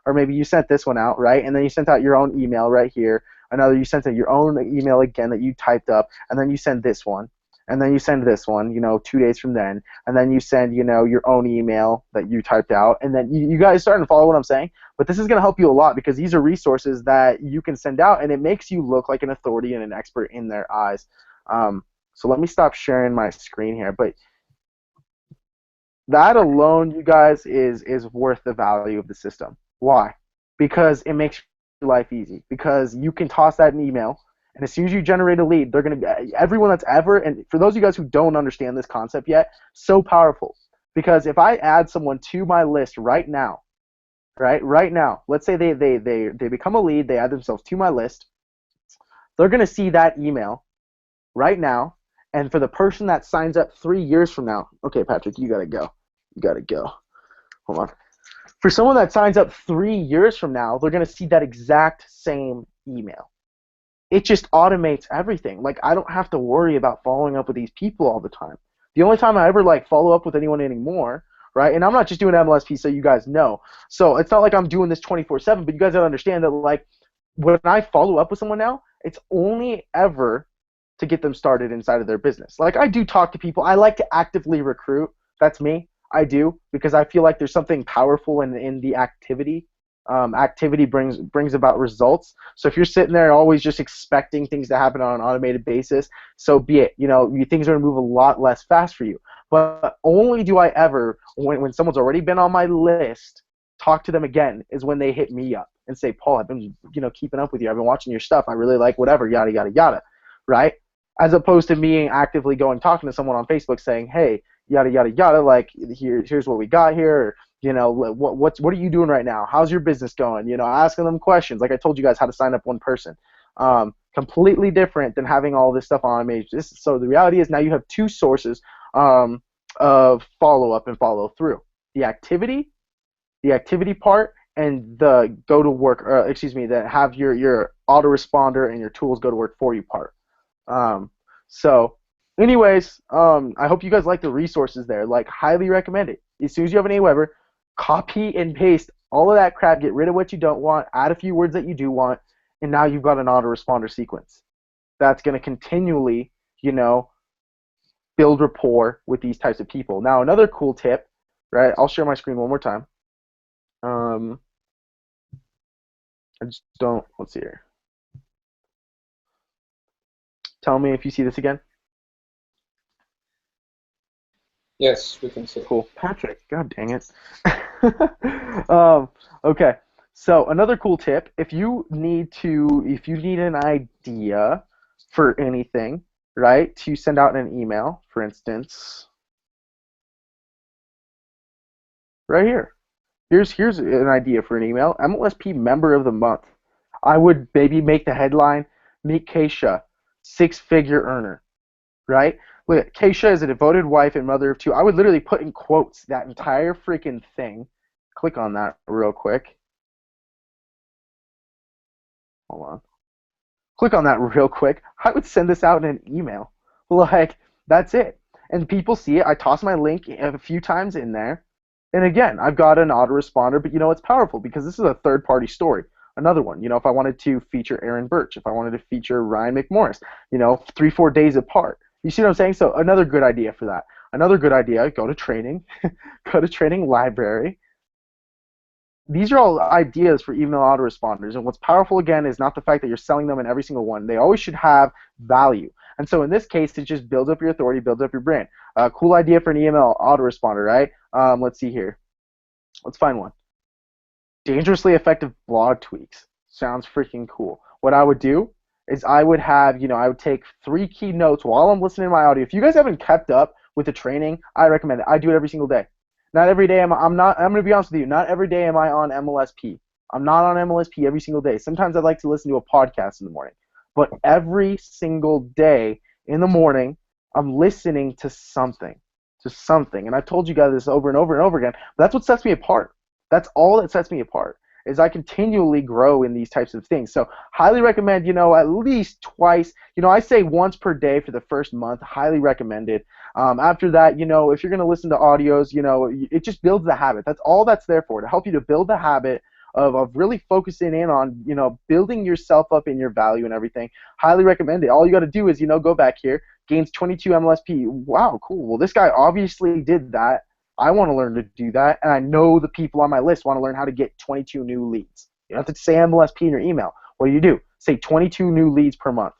Or maybe you sent this one out, right? And then you sent out your own email right here. Another, you sent out your own email again that you typed up, and then you send this one. And then you send this one, 2 days from then. And then you send, your own email that you typed out. And then you guys starting to follow what I'm saying? But this is going to help you a lot, because these are resources that you can send out, and it makes you look like an authority and an expert in their eyes. So let me stop sharing my screen here. But that alone, you guys, is worth the value of the system. Why? Because it makes your life easy. Because you can toss that in email, and as soon as you generate a lead, they're going to be, everyone that's ever, and for those of you guys who don't understand this concept yet, so powerful. Because if I add someone to my list right now, right now, let's say they become a lead, they add themselves to my list, they're going to see that email right now. And for the person that signs up 3 years from now, okay, Patrick, you got to go. You got to go. Hold on. For someone that signs up 3 years from now, they're going to see that exact same email. It just automates everything. Like, I don't have to worry about following up with these people all the time. The only time I ever follow up with anyone anymore, right? And I'm not just doing MLSP, so you guys know. So it's not like I'm doing this 24/7, but you guys gotta understand that, when I follow up with someone now, it's only ever to get them started inside of their business. Like, I do talk to people. I like to actively recruit. That's me. I do, because I feel like there's something powerful in the activity. Activity brings about results. So if you're sitting there always just expecting things to happen on an automated basis, so be it. Things are going to move a lot less fast for you. But only do I ever, when someone's already been on my list, talk to them again, is when they hit me up and say, Paul, I've been keeping up with you. I've been watching your stuff. I really like whatever, yada, yada, yada, right? As opposed to me actively talking to someone on Facebook saying, hey, yada, yada, yada, here's what we got here, what are you doing right now? How's your business going? Asking them questions. Like I told you guys how to sign up one person. Completely different than having all this stuff on automated. So the reality is now you have two sources of follow-up and follow-through. The activity part, and the go to work, that have your autoresponder and your tools go to work for you part. So anyways, I hope you guys like the resources there. Highly recommend it. As soon as you have an Aweber, copy and paste all of that crap, get rid of what you don't want, add a few words that you do want, and now you've got an autoresponder sequence that's going to continually, build rapport with these types of people. Now, another cool tip, right? I'll share my screen one more time. I just don't, let's see here. Tell me if you see this again. Yes, we can see. Cool. Patrick, god dang it. Okay, so another cool tip, if you need an idea for anything, right, to send out in an email, for instance, right here. Here's an idea for an email. MLSP Member of the Month. I would maybe make the headline, Meet Keisha, 6-figure earner, right? Look, Keisha is a devoted wife and mother of 2. I would literally put in quotes that entire freaking thing. Click on that real quick. Hold on. Click on that real quick. I would send this out in an email. That's it. And people see it. I toss my link a few times in there. And again, I've got an autoresponder, but it's powerful because this is a third-party story. Another one, if I wanted to feature Aaron Birch, if I wanted to feature Ryan McMorris, 3-4 days apart. You see what I'm saying? So another good idea for that. Another good idea, go to training, go to training library. These are all ideas for email autoresponders, and what's powerful, again, is not the fact that you're selling them in every single one. They always should have value. And so in this case, it just builds up your authority, builds up your brand. Cool idea for an email autoresponder, right? Let's see here. Let's find one. Dangerously effective blog tweaks. Sounds freaking cool. What I would do is I would have, I would take 3 key notes while I'm listening to my audio. If you guys haven't kept up with the training, I recommend it. I do it every single day. Not every day I'm going to be honest with you, not every day am I on MLSP. I'm not on MLSP every single day. Sometimes I'd like to listen to a podcast in the morning. But every single day in the morning, I'm listening to something. And I've told you guys this over and over and over again, but that's what sets me apart. That's all that sets me apart, is I continually grow in these types of things. So highly recommend, at least twice. I say once per day for the first month. Highly recommended. After that, if you're going to listen to audios, it just builds the habit. That's all that's there for, to help you to build the habit of really focusing in on, building yourself up in your value and everything. Highly recommend it. All you got to do is, go back here, gains 22 MLSP. Wow, cool. Well, this guy obviously did that. I want to learn to do that, and I know the people on my list want to learn how to get 22 new leads. You don't have to say MLSP in your email. What do? Say 22 new leads per month,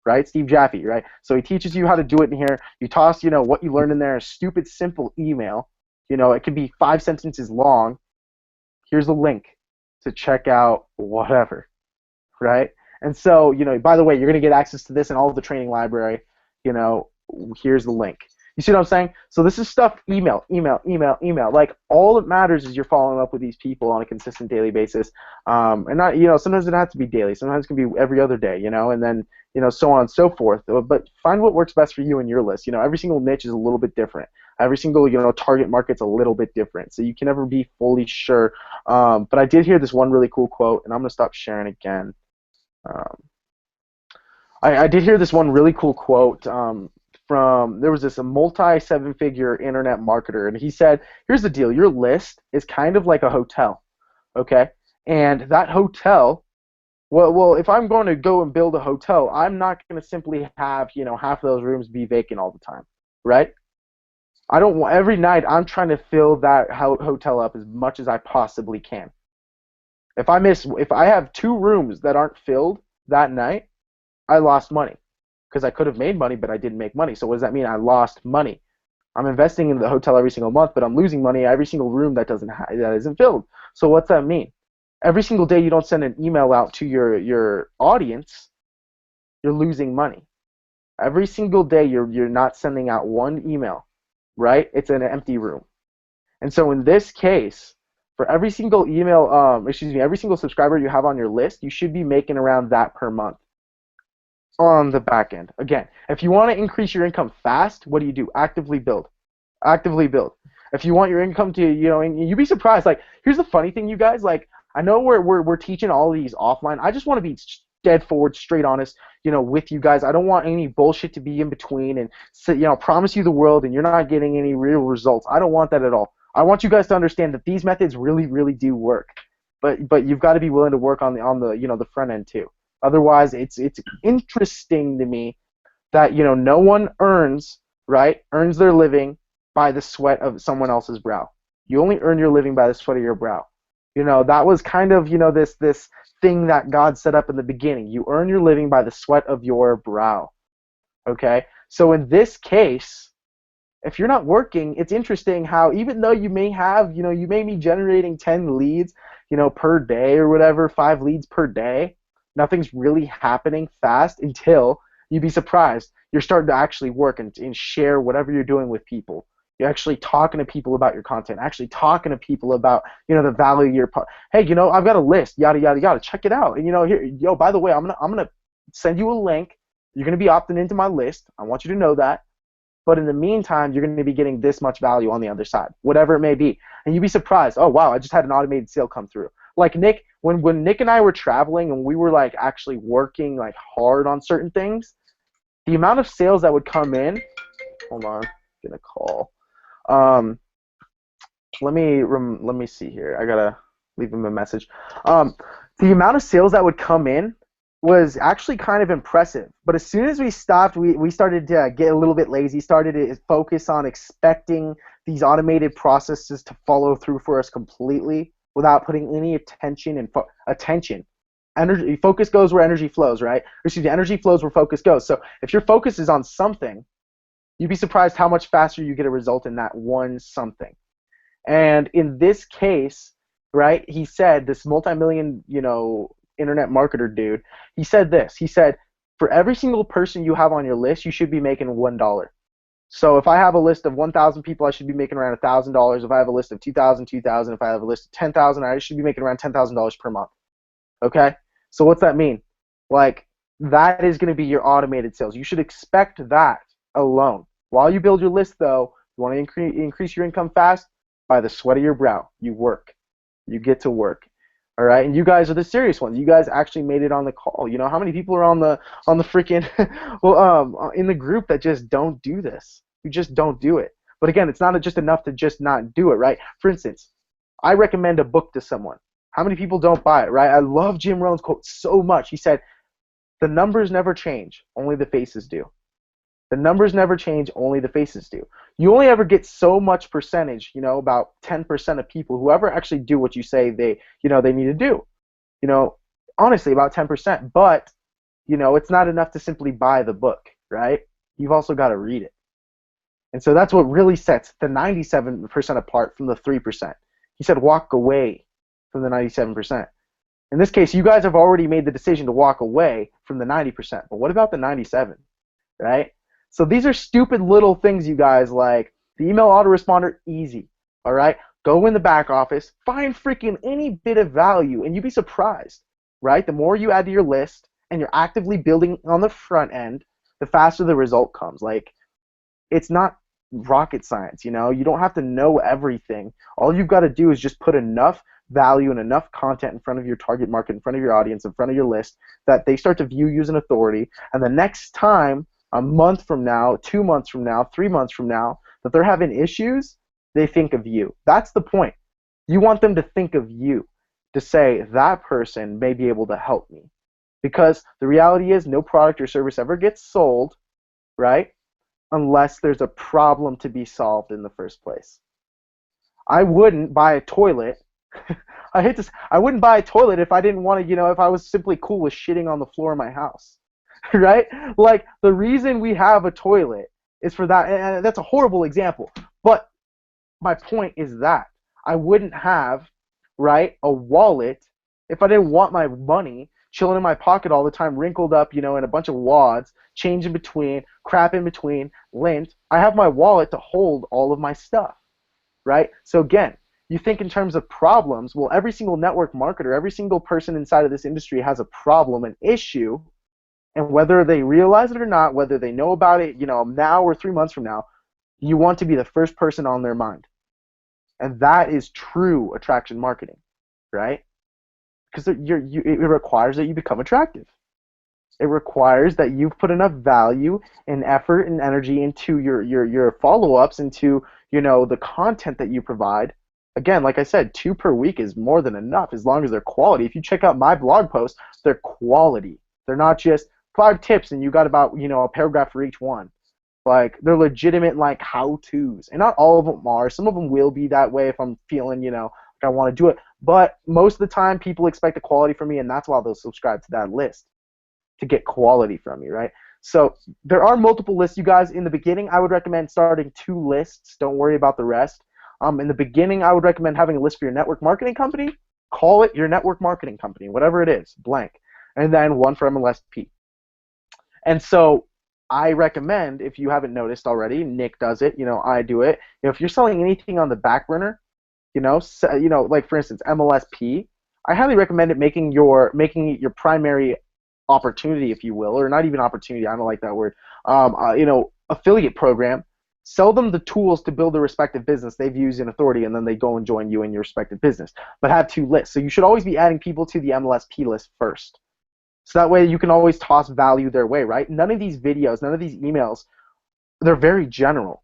right? Steve Jaffe, right? So he teaches you how to do it in here. You toss, what you learned in there, a stupid, simple email. It could be 5 sentences long. Here's a link to check out whatever, right? And so, by the way, you're going to get access to this in all of the training library. Here's the link. You see what I'm saying? So this is stuff, email. Like, all that matters is you're following up with these people on a consistent daily basis. And not, sometimes it has to be daily. Sometimes it can be every other day, and then, so on and so forth. But find what works best for you and your list. Every single niche is a little bit different. Every single, target market's a little bit different. So you can never be fully sure. But I did hear this one really cool quote, and I'm going to stop sharing again. I did hear this one really cool quote there was this multi-7-figure internet marketer, and he said, here's the deal, your list is kind of like a hotel, okay? And that hotel, well, if I'm going to go and build a hotel, I'm not going to simply have, half of those rooms be vacant all the time, right? I don't want, every night I'm trying to fill that hotel up as much as I possibly can. If I have 2 rooms that aren't filled that night, I lost money. Because I could have made money, but I didn't make money. So what does that mean? I lost money. I'm investing in the hotel every single month, but I'm losing money every single room that isn't filled. So what's that mean? Every single day you don't send an email out to your audience, you're losing money. Every single day you're not sending out one email, right? It's an empty room. And so in this case, for every single every single subscriber you have on your list, you should be making around that per month. On the back end. Again, if you want to increase your income fast, what do? Actively build. Actively build. If you want your income to, and you'd be surprised. Like, here's the funny thing, you guys. Like, I know we're teaching all of these offline. I just want to be dead forward, straight honest, with you guys. I don't want any bullshit to be in between and, promise you the world and you're not getting any real results. I don't want that at all. I want you guys to understand that these methods really, really do work. But you've got to be willing to work on the front end too. Otherwise, it's interesting to me that no one earns their living by the sweat of someone else's brow. You only earn your living by the sweat of your brow. That was kind of this thing that God set up in the beginning. You earn your living by the sweat of your brow. Okay? So in this case, if you're not working, it's interesting how even though you may have, you may be generating 10 leads, per day or whatever, 5 leads per day. Nothing's really happening fast until you'd be surprised. You're starting to actually work and share whatever you're doing with people. You're actually talking to people about your content, actually talking to people about, the value of your hey, I've got a list, yada, yada, yada. Check it out. And, here, by the way, I'm gonna send you a link. You're going to be opting into my list. I want you to know that. But in the meantime, you're going to be getting this much value on the other side, whatever it may be. And you'd be surprised. Oh, wow, I just had an automated sale come through. Like Nick, when Nick and I were traveling and we were like actually working like hard on certain things, the amount of sales that would come in, hold on, get a call. Let me see here. I gotta leave him a message. The amount of sales that would come in was actually kind of impressive. But as soon as we stopped, we started to get a little bit lazy, started to focus on expecting these automated processes to follow through for us completely without putting any attention and attention. Energy, focus goes where energy flows, right? Energy flows where focus goes. So if your focus is on something, you'd be surprised how much faster you get a result in that one something. And in this case, right, he said, this multi-million, internet marketer dude, he said this. He said, for every single person you have on your list, you should be making $1. So if I have a list of 1,000 people, I should be making around $1,000. If I have a list of 2,000, 2,000. If I have a list of 10,000, I should be making around $10,000 per month. Okay? So what's that mean? Like, that is going to be your automated sales. You should expect that alone. While you build your list, though, you want to increase your income fast, by the sweat of your brow. You work. You get to work. All right, and you guys are the serious ones. You guys actually made it on the call. You know how many people are on the freaking in the group that just don't do this? You just don't do it. But again, it's not just enough to just not do it, right? For instance, I recommend a book to someone. How many people don't buy it, right? I love Jim Rohn's quote so much. He said, "The numbers never change, only the faces do." The numbers never change, only the faces do. You only ever get so much percentage, about 10% of people who ever actually do what you say they need to do. Honestly, about 10%. But, it's not enough to simply buy the book, right? You've also got to read it. And so that's what really sets the 97% apart from the 3%. He said walk away from the 97%. In this case, you guys have already made the decision to walk away from the 90%. But what about the 97, right? So these are stupid little things, you guys, like the email autoresponder, easy, all right? Go in the back office, find freaking any bit of value, and you'd be surprised, right? The more you add to your list and you're actively building on the front end, the faster the result comes. Like, it's not rocket science, You don't have to know everything. All you've got to do is just put enough value and enough content in front of your target market, in front of your audience, in front of your list, that they start to view you as an authority, and the next time, a month from now, 2 months from now, 3 months from now, that they're having issues, they think of you. That's the point. You want them to think of you, to say, that person may be able to help me. Because the reality is no product or service ever gets sold, right, unless there's a problem to be solved in the first place. I wouldn't buy a toilet. I wouldn't buy a toilet if I didn't want to, if I was simply cool with shitting on the floor of my house. Right? Like, the reason we have a toilet is for that, and that's a horrible example, but my point is that I wouldn't have, right, a wallet if I didn't want my money chilling in my pocket all the time, wrinkled up, in a bunch of wads, change in between, crap in between, lint. I have my wallet to hold all of my stuff, right? So again, you think in terms of problems. Well, every single network marketer, every single person inside of this industry has a problem, an issue. And whether they realize it or not, whether they know about it, now or 3 months from now, you want to be the first person on their mind. And that is true attraction marketing, right? Because it requires that you become attractive. It requires that you've put enough value and effort and energy into your follow-ups, into, the content that you provide. Again, like I said, 2 per week is more than enough as long as they're quality. If you check out my blog posts, they're quality. They're not just 5 tips and you got about, a paragraph for each one. Like, they're legitimate, like, how-tos. And not all of them are. Some of them will be that way if I'm feeling, like I want to do it. But most of the time, people expect the quality from me, and that's why they'll subscribe to that list, to get quality from you, right? So there are multiple lists, you guys. In the beginning, I would recommend starting 2 lists. Don't worry about the rest. In the beginning, I would recommend having a list for your network marketing company. Call it your network marketing company, whatever it is, blank. And then 1 for MLSP. And so I recommend, if you haven't noticed already, Nick does it, I do it. If you're selling anything on the back burner, like for instance MLSP, I highly recommend making it your primary opportunity, if you will, or not even opportunity. I don't like that word. Affiliate program. Sell them the tools to build their respective business they've used in authority, and then they go and join you in your respective business. But have 2 lists. So you should always be adding people to the MLSP list first. So that way you can always toss value their way, right? None of these videos, none of these emails, they're very general.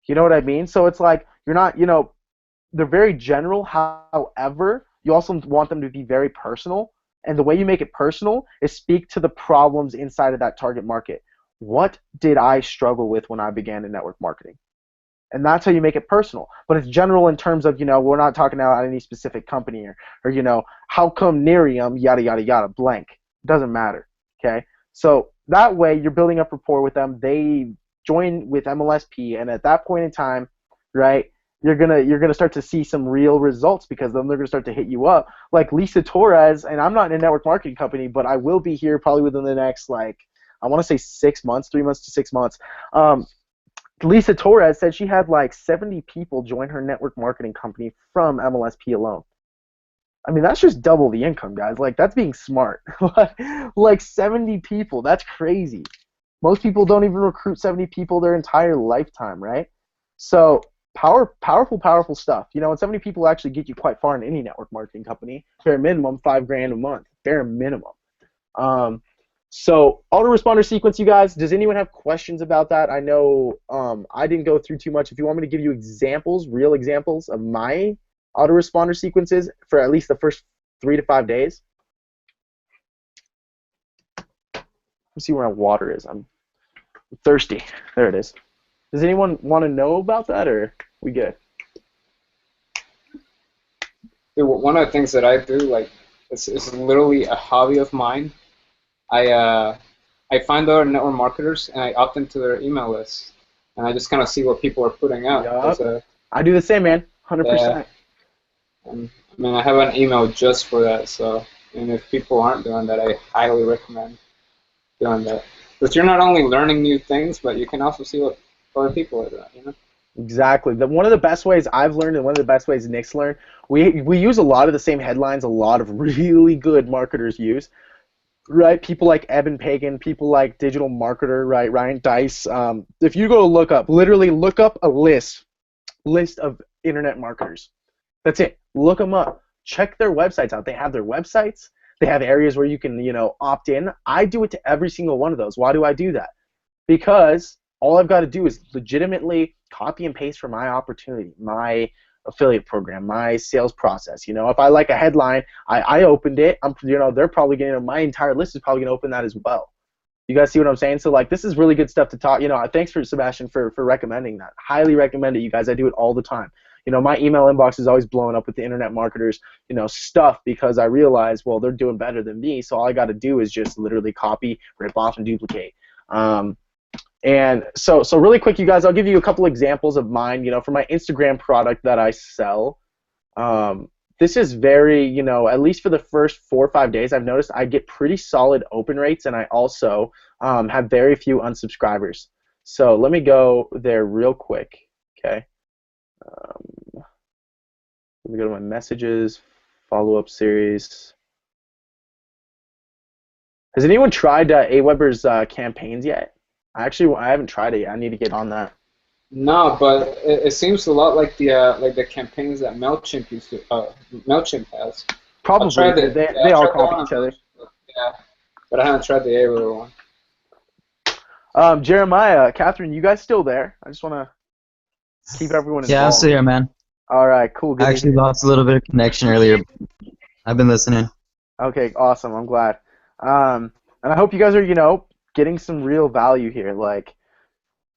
You know what I mean? So it's like you're not, they're very general. However, you also want them to be very personal. And the way you make it personal is speak to the problems inside of that target market. What did I struggle with when I began in network marketing? And that's how you make it personal. But it's general in terms of, we're not talking about any specific company or how come Nerium, yada, yada, yada, blank. Doesn't matter, okay? So that way you're building up rapport with them. They join with MLSP, and at that point in time, right, you're gonna start to see some real results, because then they're gonna start to hit you up. Like Lisa Torres, and I'm not in a network marketing company, but I will be here probably within the next, like, I want to say 6 months, 3 months to 6 months. Lisa Torres said she had like 70 people join her network marketing company from MLSP alone. I mean, that's just double the income, guys. Like, that's being smart. Like 70 people, that's crazy. Most people don't even recruit 70 people their entire lifetime, right? So powerful stuff. You know, and 70 people actually get you quite far in any network marketing company. Bare minimum, $5,000 a month. Bare minimum. So autoresponder sequence, you guys. Does anyone have questions about that? I know I didn't go through too much. If you want me to give you examples, real examples of my autoresponder sequences for at least the first 3 to 5 days. Let's see where my water is. I'm thirsty. There it is. Does anyone want to know about that, or we good? Dude, one of the things that I do, like, it's literally a hobby of mine. I find other network marketers and I opt into their email list, and I just kind of see what people are putting out. Yep. I do the same, man. 100%. I mean, I have an email just for that. So, and if people aren't doing that, I highly recommend doing that. Because you're not only learning new things, but you can also see what other people are doing. You know. Exactly. One of the best ways I've learned, and one of the best ways Nick's learned, we use a lot of the same headlines a lot of really good marketers use. Right, people like Eben Pagan, people like Digital Marketer, right, Ryan Dice. If you go literally look up a list of internet marketers. That's it. Look them up. Check their websites out. They have their websites. They have areas where you can, opt in. I do it to every single one of those. Why do I do that? Because all I've got to do is legitimately copy and paste from my opportunity, my affiliate program, my sales process. If I like a headline, I opened it. They're probably getting my entire list is probably going to open that as well. You guys see what I'm saying? So like, this is really good stuff to talk. Thanks for Sebastian for recommending that. Highly recommend it, you guys. I do it all the time. My email inbox is always blowing up with the internet marketers, stuff, because I realize, well, they're doing better than me. So all I got to do is just literally copy, rip off, and duplicate. And so really quick, you guys, I'll give you a couple examples of mine. For my Instagram product that I sell, this is very, at least for the first 4 or 5 days, I've noticed I get pretty solid open rates, and I also have very few unsubscribers. So let me go there real quick, okay? Let me go to my messages, follow-up series. Has anyone tried Aweber's campaigns yet? I haven't tried it yet. I need to get on that. No, but it seems a lot like the campaigns that Mailchimp Mailchimp has. Probably. They all copy each other. Yeah, but I haven't tried the Aweber one. Jeremiah, Catherine, you guys still there? I just want to keep everyone involved. Yeah, I'm still here, man. All right, cool. Good. I actually lost a little bit of connection earlier. I've been listening. Okay, awesome. I'm glad. And I hope you guys are, getting some real value here. Like,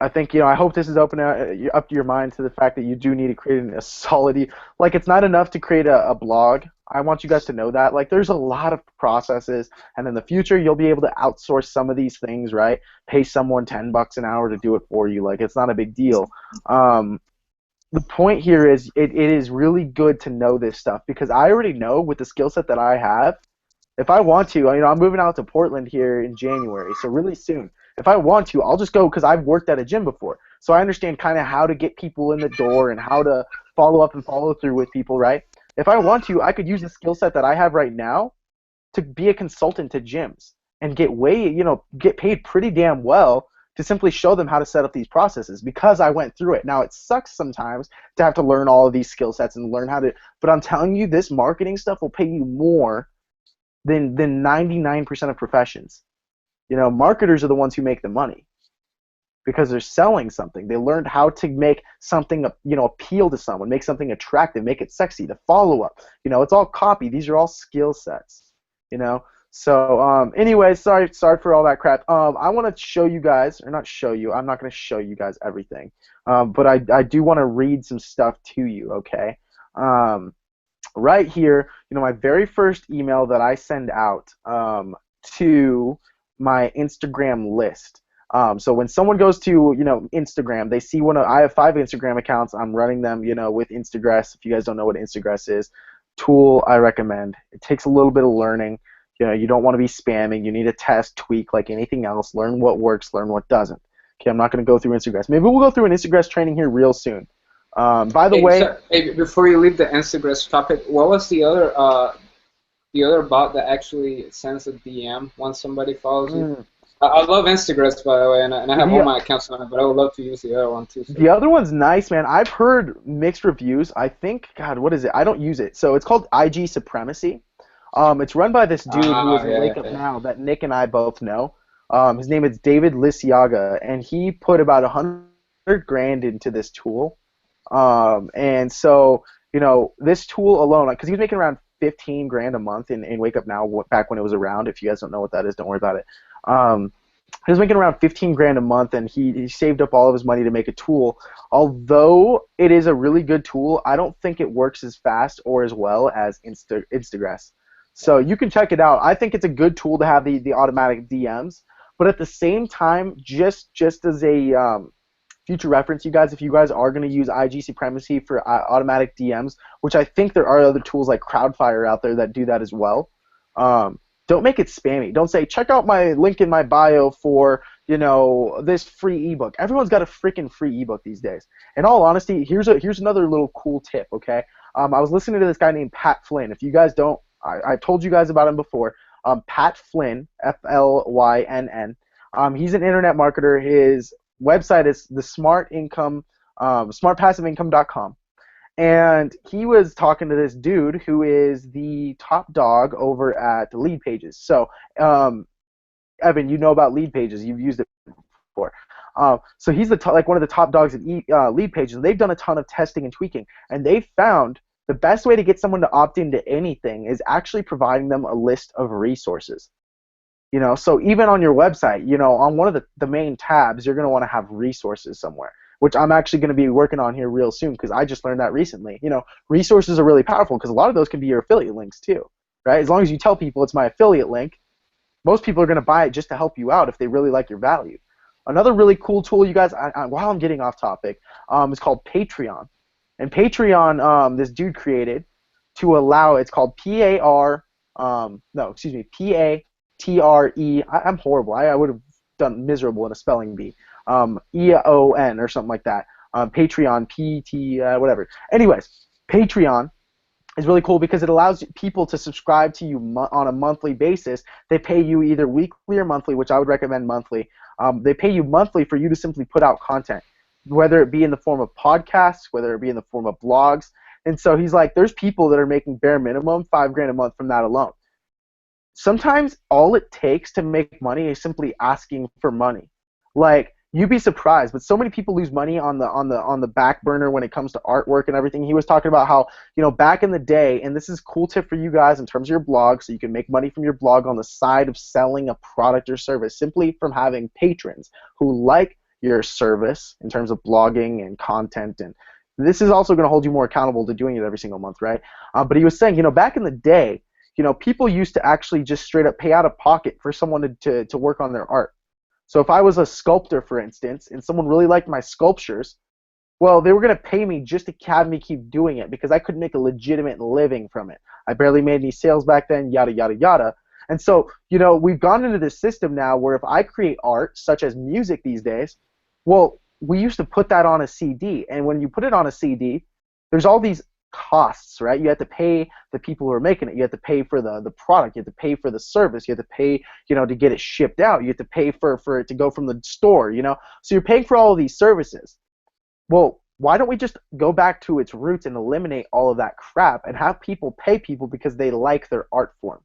I think, I hope this is opening up your mind to the fact that you do need to create a solid, like, it's not enough to create a blog. I want you guys to know that. Like, there's a lot of processes, and in the future, you'll be able to outsource some of these things, right? Pay someone $10 an hour to do it for you. Like, it's not a big deal. The point here is it is really good to know this stuff, because I already know with the skill set that I have, if I want to, I'm moving out to Portland here in January, so really soon. If I want to, I'll just go, because I've worked at a gym before. So I understand kind of how to get people in the door and how to follow up and follow through with people, right? If I want to, I could use the skill set that I have right now to be a consultant to gyms and get paid pretty damn well to simply show them how to set up these processes, because I went through it. Now, it sucks sometimes to have to learn all of these skill sets and learn how to, but I'm telling you, this marketing stuff will pay you more than 99% of professions. Marketers are the ones who make the money because they're selling something. They learned how to make something, appeal to someone, make something attractive, make it sexy, the follow-up. It's all copy. These are all skill sets, So, anyways, sorry for all that crap. I want to show you guys, or not show you, I'm not going to show you guys everything, but I do want to read some stuff to you, okay? Right here, my very first email that I send out to my Instagram list. So when someone goes to, Instagram, they see I have 5 Instagram accounts. I'm running them, with Instagress. If you guys don't know what Instagress is, tool I recommend. It takes a little bit of learning. You don't want to be spamming. You need to test, tweak like anything else. Learn what works, learn what doesn't. Okay, I'm not going to go through Instagress. Maybe we'll go through an Instagress training here real soon. By the way, hey, before you leave the Instagram topic, what was the other bot that actually sends a DM once somebody follows you? I love Instagram, by the way, and I have all my accounts on it, but I would love to use the other one too. So. The other one's nice, man. I've heard mixed reviews. I think, God, what is it? I don't use it. So it's called IG Supremacy. It's run by this dude who is in Wake Up Now that Nick and I both know. His name is David Lisiaga, and he put about $100,000 into this tool. And so, you know, this tool alone, because he was making around $15,000 a month in Wake Up Now back when it was around. If you guys don't know what that is, don't worry about it. He was making around $15,000 a month, and he saved up all of his money to make a tool. Although it is a really good tool, I don't think it works as fast or as well as Instagress. So you can check it out. I think it's a good tool to have the automatic DMs. But at the same time, just as a future reference, you guys, if you guys are going to use IG Supremacy for automatic DMs, which I think there are other tools like Crowdfire out there that do that as well, don't make it spammy. Don't say, check out my link in my bio for, you know, this free ebook. Everyone's got a freaking free ebook these days. In all honesty, here's another little cool tip, okay? I was listening to this guy named Pat Flynn. If you guys don't, I told you guys about him before. Pat Flynn, Flynn. He's an internet marketer. His website is the smartpassiveincome.com. And he was talking to this dude who is the top dog over at Lead Pages. So, Evan, you know about Lead Pages. You've used it before. So he's like one of the top dogs at Lead Pages. And they've done a ton of testing and tweaking. And they found the best way to get someone to opt into anything is actually providing them a list of resources. You know, so even on your website, you know, on one of the main tabs, you're going to want to have resources somewhere, which I'm actually going to be working on here real soon because I just learned that recently. You know, resources are really powerful because a lot of those can be your affiliate links too, right? As long as you tell people it's my affiliate link, most people are going to buy it just to help you out if they really like your value. Another really cool tool, you guys, while I'm getting off topic, is called Patreon. And Patreon, this dude created to allow, it's called P-A-T-R-E. I'm horrible. I would have done miserable in a spelling bee. E-O-N or something like that. Patreon, P-T, whatever. Anyways, Patreon is really cool because it allows people to subscribe to you on a monthly basis. They pay you either weekly or monthly, which I would recommend monthly. They pay you monthly for you to simply put out content, whether it be in the form of podcasts, whether it be in the form of blogs. And so he's like, there's people that are making bare minimum $5,000 a month from that alone. Sometimes all it takes to make money is simply asking for money. Like, you'd be surprised, but so many people lose money on the back burner when it comes to artwork and everything. He was talking about how, you know, back in the day, and this is a cool tip for you guys in terms of your blog, so you can make money from your blog on the side of selling a product or service, simply from having patrons who like your service in terms of blogging and content. And this is also going to hold you more accountable to doing it every single month, right? But he was saying, you know, back in the day, you know, people used to actually just straight up pay out of pocket for someone to work on their art. So if I was a sculptor, for instance, and someone really liked my sculptures, well, they were going to pay me just to have me keep doing it because I couldn't make a legitimate living from it. I barely made any sales back then, yada, yada, yada. And so, you know, we've gone into this system now where if I create art, such as music these days, well, we used to put that on a CD. And when you put it on a CD, there's all these costs, right? You have to pay the people who are making it. You have to pay for the product. You have to pay for the service. You have to pay, you know, to get it shipped out. You have to pay for it to go from the store, you know? So you're paying for all of these services. Well, why don't we just go back to its roots and eliminate all of that crap and have people pay people because they like their art form?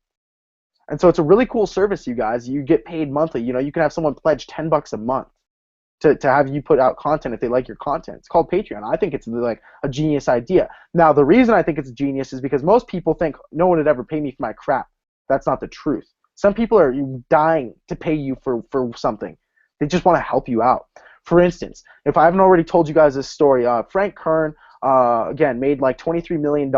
And so it's a really cool service, you guys. You get paid monthly. You know, you can have someone pledge $10 a month to have you put out content if they like your content. It's called Patreon. I think it's like a genius idea. Now, the reason I think it's genius is because most people think no one would ever pay me for my crap. That's not the truth. Some people are dying to pay you for something. They just want to help you out. For instance, if I haven't already told you guys this story, Frank Kern, again, made like $23 million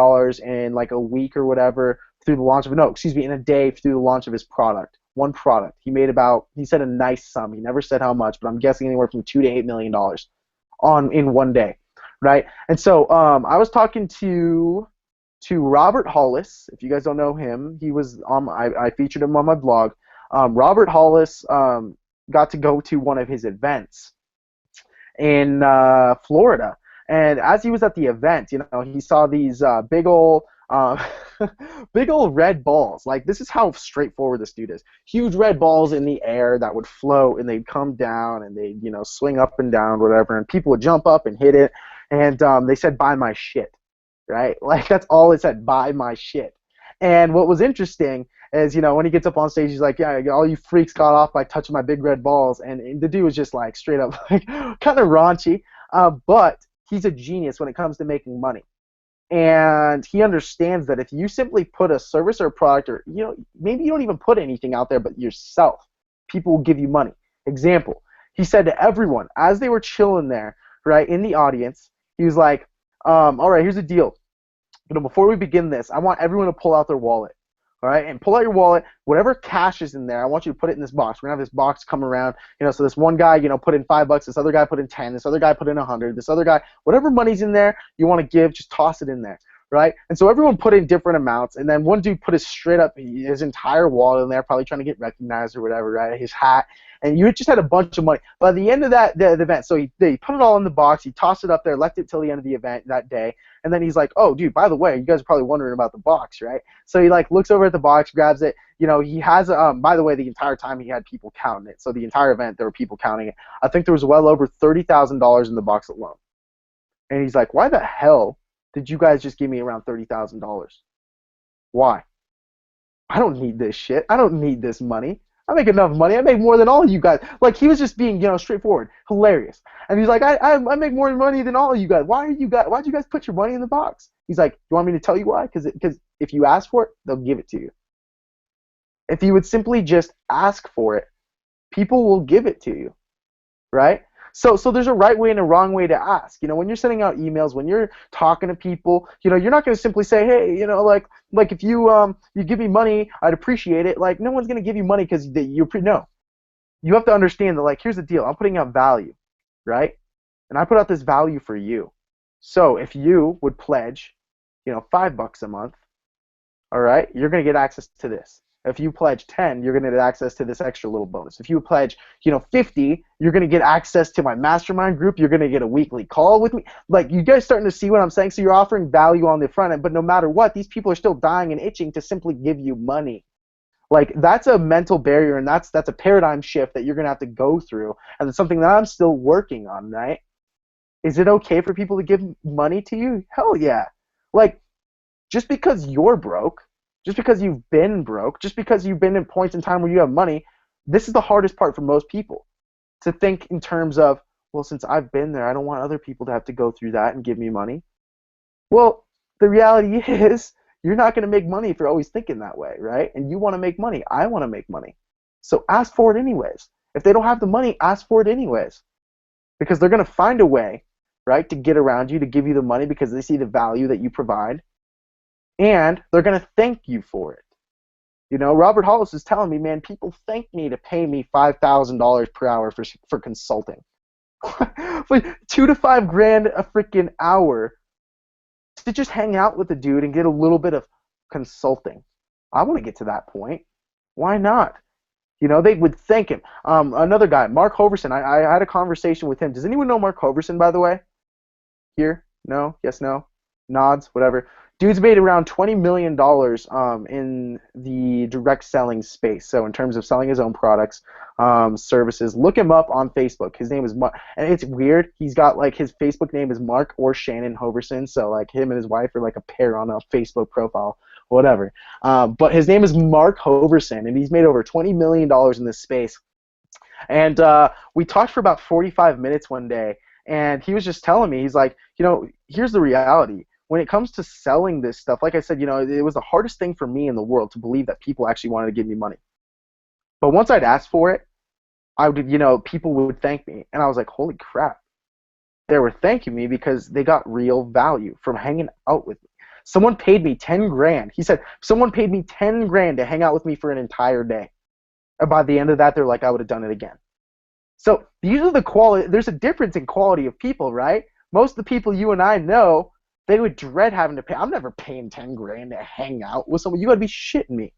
in like a week or whatever through the launch of, in a day through the launch of his product. One product. He made he said a nice sum. He never said how much, but I'm guessing anywhere from $2 to $8 million in one day, right? And so I was talking to Robert Hollis. If you guys don't know him, he was I featured him on my blog. Robert Hollis got to go to one of his events in Florida. And as he was at the event, he saw these big old big old red balls. Like, this is how straightforward this dude is. Huge red balls in the air that would float, and they'd come down, and they'd, swing up and down, whatever, and people would jump up and hit it, and they said, buy my shit, right? Like, that's all it said, buy my shit. And what was interesting is, when he gets up on stage, he's like, yeah, all you freaks got off by touching my big red balls, and the dude was just, like, straight up, like, kind of raunchy, but he's a genius when it comes to making money. And he understands that if you simply put a service or a product, or maybe you don't even put anything out there but yourself, people will give you money. Example, he said to everyone as they were chilling there, right, in the audience, he was like, all right, here's the deal. Before we begin this, I want everyone to pull out their wallet. All right, and pull out your wallet. Whatever cash is in there, I want you to put it in this box. We're gonna have this box come around. So this one guy, put in $5. This other guy put in 10. This other guy put in 100. This other guy, whatever money's in there, you want to give, just toss it in there, right? And so everyone put in different amounts, and then one dude put his entire wallet in there, probably trying to get recognized or whatever, right? His hat, and you just had a bunch of money. By the end of the event, so he put it all in the box. He tossed it up there, left it till the end of the event that day. And then he's like, oh, dude, by the way, you guys are probably wondering about the box, right? So he, looks over at the box, grabs it. He has, by the way, the entire time he had people counting it. So the entire event, there were people counting it. I think there was well over $30,000 in the box alone. And he's like, why the hell did you guys just give me around $30,000? Why? I don't need this shit. I don't need this money. I make enough money. I make more than all of you guys. Like, he was just being, straightforward, hilarious. And he's like, I make more money than all of you guys. Why'd you guys put your money in the box? He's like, you want me to tell you why? Because if you ask for it, they'll give it to you. If you would simply just ask for it, people will give it to you, right? So there's a right way and a wrong way to ask. When you're sending out emails, when you're talking to people, you're not going to simply say, hey, like if you give me money, I'd appreciate it. Like, no one's going to give you money because no. You have to understand that, like, here's the deal. I'm putting out value, right? And I put out this value for you. So if you would pledge, $5 a month, all right, you're going to get access to this. If you pledge 10, you're going to get access to this extra little bonus. If you pledge, 50, you're going to get access to my mastermind group. You're going to get a weekly call with me. Like, you guys starting to see what I'm saying? So you're offering value on the front end, but no matter what, these people are still dying and itching to simply give you money. Like, that's a mental barrier, and that's a paradigm shift that you're going to have to go through, and it's something that I'm still working on, right? Is it okay for people to give money to you? Hell yeah. Like, just because you're broke, just because you've been broke, just because you've been at points in time where you have money, this is the hardest part for most people, to think in terms of, well, since I've been there, I don't want other people to have to go through that and give me money. Well, the reality is, you're not going to make money if you're always thinking that way, right? And you want to make money. I want to make money. So ask for it anyways. If they don't have the money, ask for it anyways. Because they're going to find a way, right, to get around you, to give you the money because they see the value that you provide. And they're going to thank you for it. Robert Hollis is telling me, man, people thank me to pay me $5,000 per hour for consulting. Like, $2,000 to $5,000 a freaking hour to just hang out with the dude and get a little bit of consulting. I want to get to that point. Why not? They would thank him. Another guy, Mark Hoverson, I had a conversation with him. Does anyone know Mark Hoverson, by the way? Here? No? Yes, no? Nods? Whatever. Dude's made around $20 million in the direct selling space. So in terms of selling his own products, services, look him up on Facebook. His name is Mark, and it's weird. He's got, like, his Facebook name is Mark or Shannon Hoverson. So, like, him and his wife are like a pair on a Facebook profile, whatever. But his name is Mark Hoverson, and he's made over $20 million in this space. And we talked for about 45 minutes one day, and he was just telling me, he's like, here's the reality. When it comes to selling this stuff, like I said, it was the hardest thing for me in the world to believe that people actually wanted to give me money. But once I'd ask for it, I would, people would thank me. And I was like, holy crap. They were thanking me because they got real value from hanging out with me. Someone paid me $10,000. He said, someone paid me $10,000 to hang out with me for an entire day. And by the end of that, they're like, I would have done it again. So these are the quality. There's a difference in quality of people, right? Most of the people you and I know, they would dread having to pay. I'm never paying $10,000 to hang out with someone. You gotta be shitting me.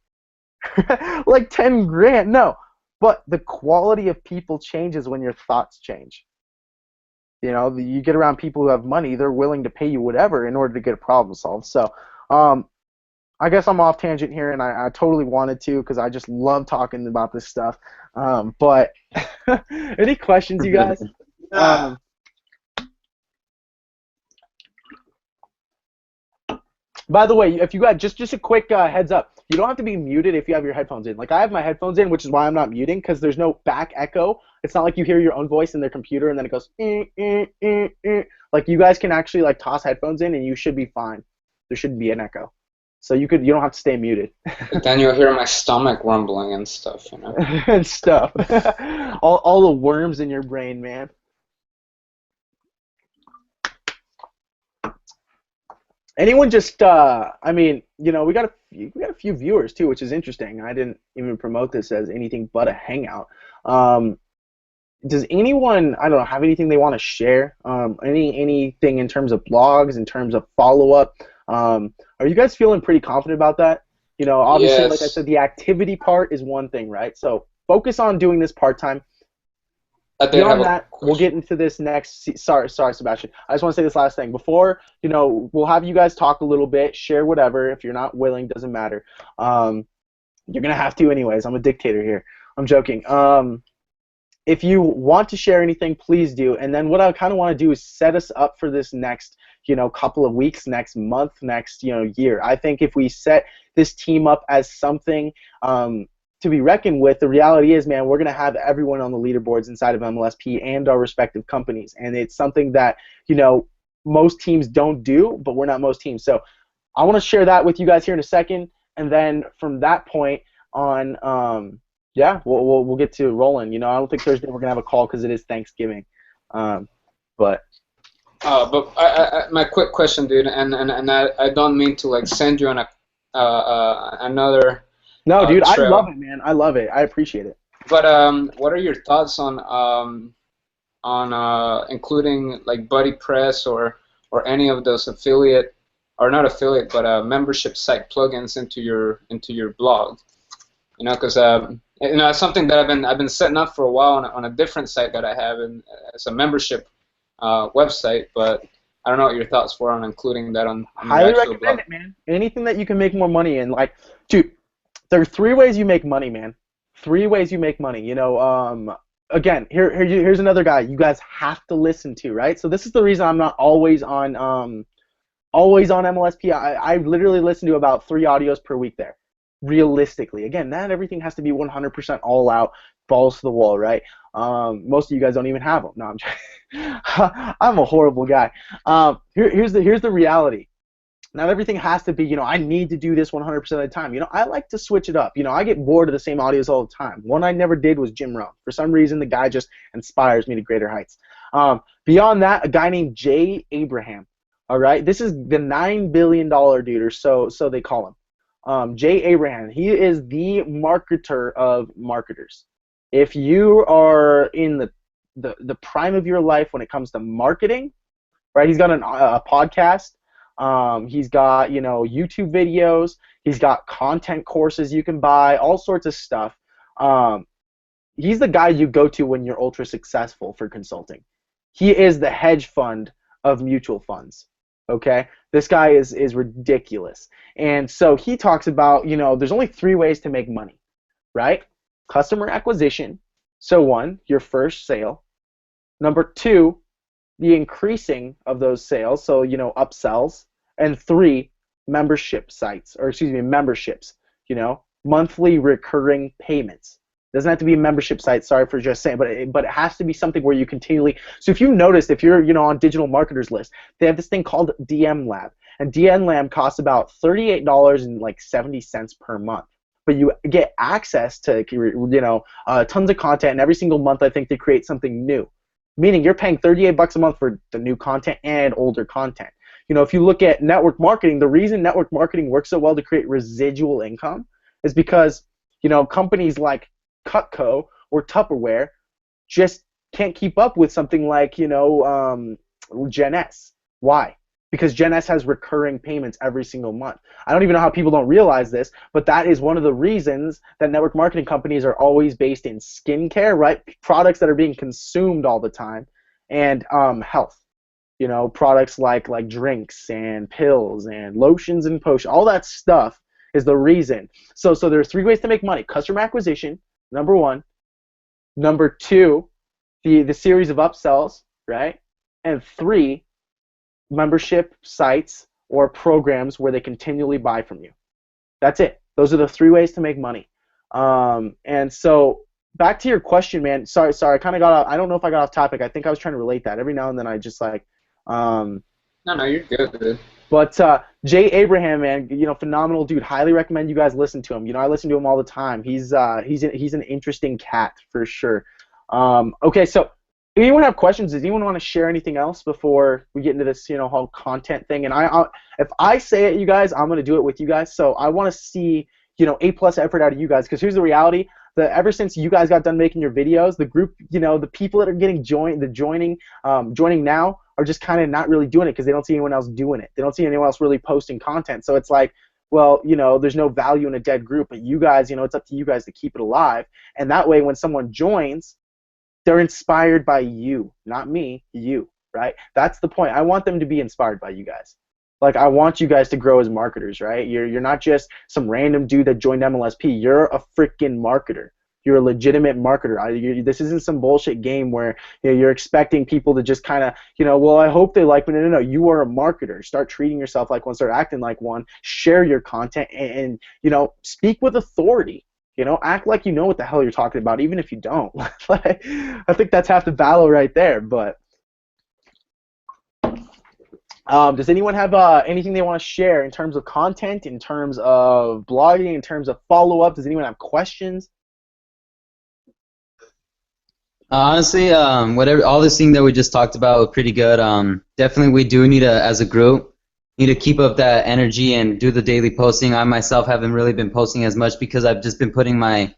Like $10,000, no. But the quality of people changes when your thoughts change. You know, you get around people who have money, they're willing to pay you whatever in order to get a problem solved. So, I guess I'm off tangent here, and I totally wanted to because I just love talking about this stuff. But any questions, you guys? By the way, if you got just a quick heads up, you don't have to be muted if you have your headphones in. Like I have my headphones in, which is why I'm not muting because there's no back echo. It's not like you hear your own voice in their computer and then it goes. Like you guys can actually like toss headphones in and you should be fine. There shouldn't be an echo. So you don't have to stay muted. But then you'll hear my stomach rumbling and stuff, you know. And stuff. all the worms in your brain, man. Anyone just I mean, you know, we got a few viewers too, which is interesting. I didn't even promote this as anything but a hangout. Does anyone, I don't know, have anything they want to share? Anything in terms of blogs, in terms of follow-up? Are you guys feeling pretty confident about that? You know, obviously, Yes. like I said, the activity part is one thing, right? So focus on doing this part-time. Beyond that, we'll get into this next. Sorry, Sebastian. I just want to say this last thing. Before, you know, we'll have you guys talk a little bit, share whatever. If you're not willing, doesn't matter. You're going to have to anyways. I'm a dictator here. I'm joking. If you want to share anything, please do. And then what I kind of want to do is set us up for this next, you know, couple of weeks, next month, next, you know, year. I think if we set this team up as something to be reckoned with, the reality is, man, we're going to have everyone on the leaderboards inside of MLSP and our respective companies. And it's something that, you know, most teams don't do, but we're not most teams. So I want to share that with you guys here in a second. And then from that point on, yeah, we'll get to rolling. You know, I don't think Thursday we're gonna have a call because it is Thanksgiving, but. My quick question, dude, and I don't mean to like send you on another. No, dude, trail. I love it, man. I love it. I appreciate it. But what are your thoughts on including like Buddy Press or any of those affiliate or not affiliate but membership site plugins into your blog? You know, because you know, it's something that I've been setting up for a while on a different site that I have, and it's a membership website. But I don't know what your thoughts were on including that on Highly your actual recommend blog. it, man. Anything that you can make more money in, like, dude, there are 3 ways you make money, man. 3 ways you make money. You know, again, here's another guy you guys have to listen to, right? So this is the reason I'm not always on MLSP. I literally listen to about 3 audios per week there. Realistically, again, not everything has to be 100% all out, balls to the wall, right? Most of you guys don't even have them. No, I'm joking. I'm a horrible guy. Here's the reality. Not everything has to be, you know, I need to do this 100% of the time. You know, I like to switch it up. You know, I get bored of the same audios all the time. One I never did was Jim Rohn. For some reason, the guy just inspires me to greater heights. Beyond that, a guy named Jay Abraham. All right, this is the $9 billion dude, or so they call him. Jay Abraham, he is the marketer of marketers. If you are in the prime of your life when it comes to marketing, right? He's got a podcast. He's got, you know, YouTube videos. He's got content courses you can buy, all sorts of stuff. He's the guy you go to when you're ultra successful for consulting. He is the hedge fund of mutual funds. Okay, this guy is ridiculous. And so he talks about, you know, there's only 3 ways to make money, right? Customer acquisition. So 1, your first sale. Number 2, the increasing of those sales. So, you know, upsells. And 3, membership sites, or excuse me, memberships, you know, monthly recurring payments. Doesn't have to be a membership site, sorry for just saying, but it has to be something where you continually. So if you noticed, if you're, you know, on Digital Marketers List, they have this thing called DM Lab, and DM Lab costs about $38.70 per month. But you get access to, you know, tons of content, and every single month I think they create something new. Meaning you're paying $38 a month for the new content and older content. You know, if you look at network marketing, the reason network marketing works so well to create residual income is because, you know, companies like Cutco or Tupperware just can't keep up with something like, you know, Gen S. Why? Because Gen S has recurring payments every single month. I don't even know how people don't realize this, but that is one of the reasons that network marketing companies are always based in skincare, right? Products that are being consumed all the time. and health. You know, products like drinks and pills and lotions and potions, all that stuff is the reason. So there's 3 ways to make money: customer acquisition, number one; number two, the series of upsells, right? And 3, membership sites or programs where they continually buy from you. That's it. Those are the 3 ways to make money. And so back to your question, man. Sorry, I kind of got off. I don't know if I got off topic. I think I was trying to relate that. Every now and then I just like. No, you're good, dude. But Jay Abraham, man, you know, phenomenal dude. Highly recommend you guys listen to him. You know, I listen to him all the time. He's an interesting cat for sure. Okay, so anyone have questions? Does anyone want to share anything else before we get into this, you know, whole content thing? And if I say it, you guys, I'm gonna do it with you guys. So I want to see, you know, A+ effort out of you guys, because here's the reality. Ever since you guys got done making your videos, the group, you know, the people that are getting joining now are just kind of not really doing it because they don't see anyone else doing it. They don't see anyone else really posting content. So it's like, well, you know, there's no value in a dead group. But you guys, you know, it's up to you guys to keep it alive. And that way, when someone joins, they're inspired by you, not me, you, right? That's the point. I want them to be inspired by you guys. Like, I want you guys to grow as marketers, right? You're not just some random dude that joined MLSP. You're a freaking marketer. You're a legitimate marketer. This isn't some bullshit game where, you know, you're expecting people to just kind of, you know, well, I hope they like me. No. You are a marketer. Start treating yourself like one. Start acting like one. Share your content and you know, speak with authority. You know, act like you know what the hell you're talking about, even if you don't. I think that's half the battle right there. But does anyone have anything they want to share in terms of content, in terms of blogging, in terms of follow-up? Does anyone have questions? Honestly, all this thing that we just talked about was pretty good. Definitely, we do need as a group, need to keep up that energy and do the daily posting. I myself haven't really been posting as much because I've just been putting my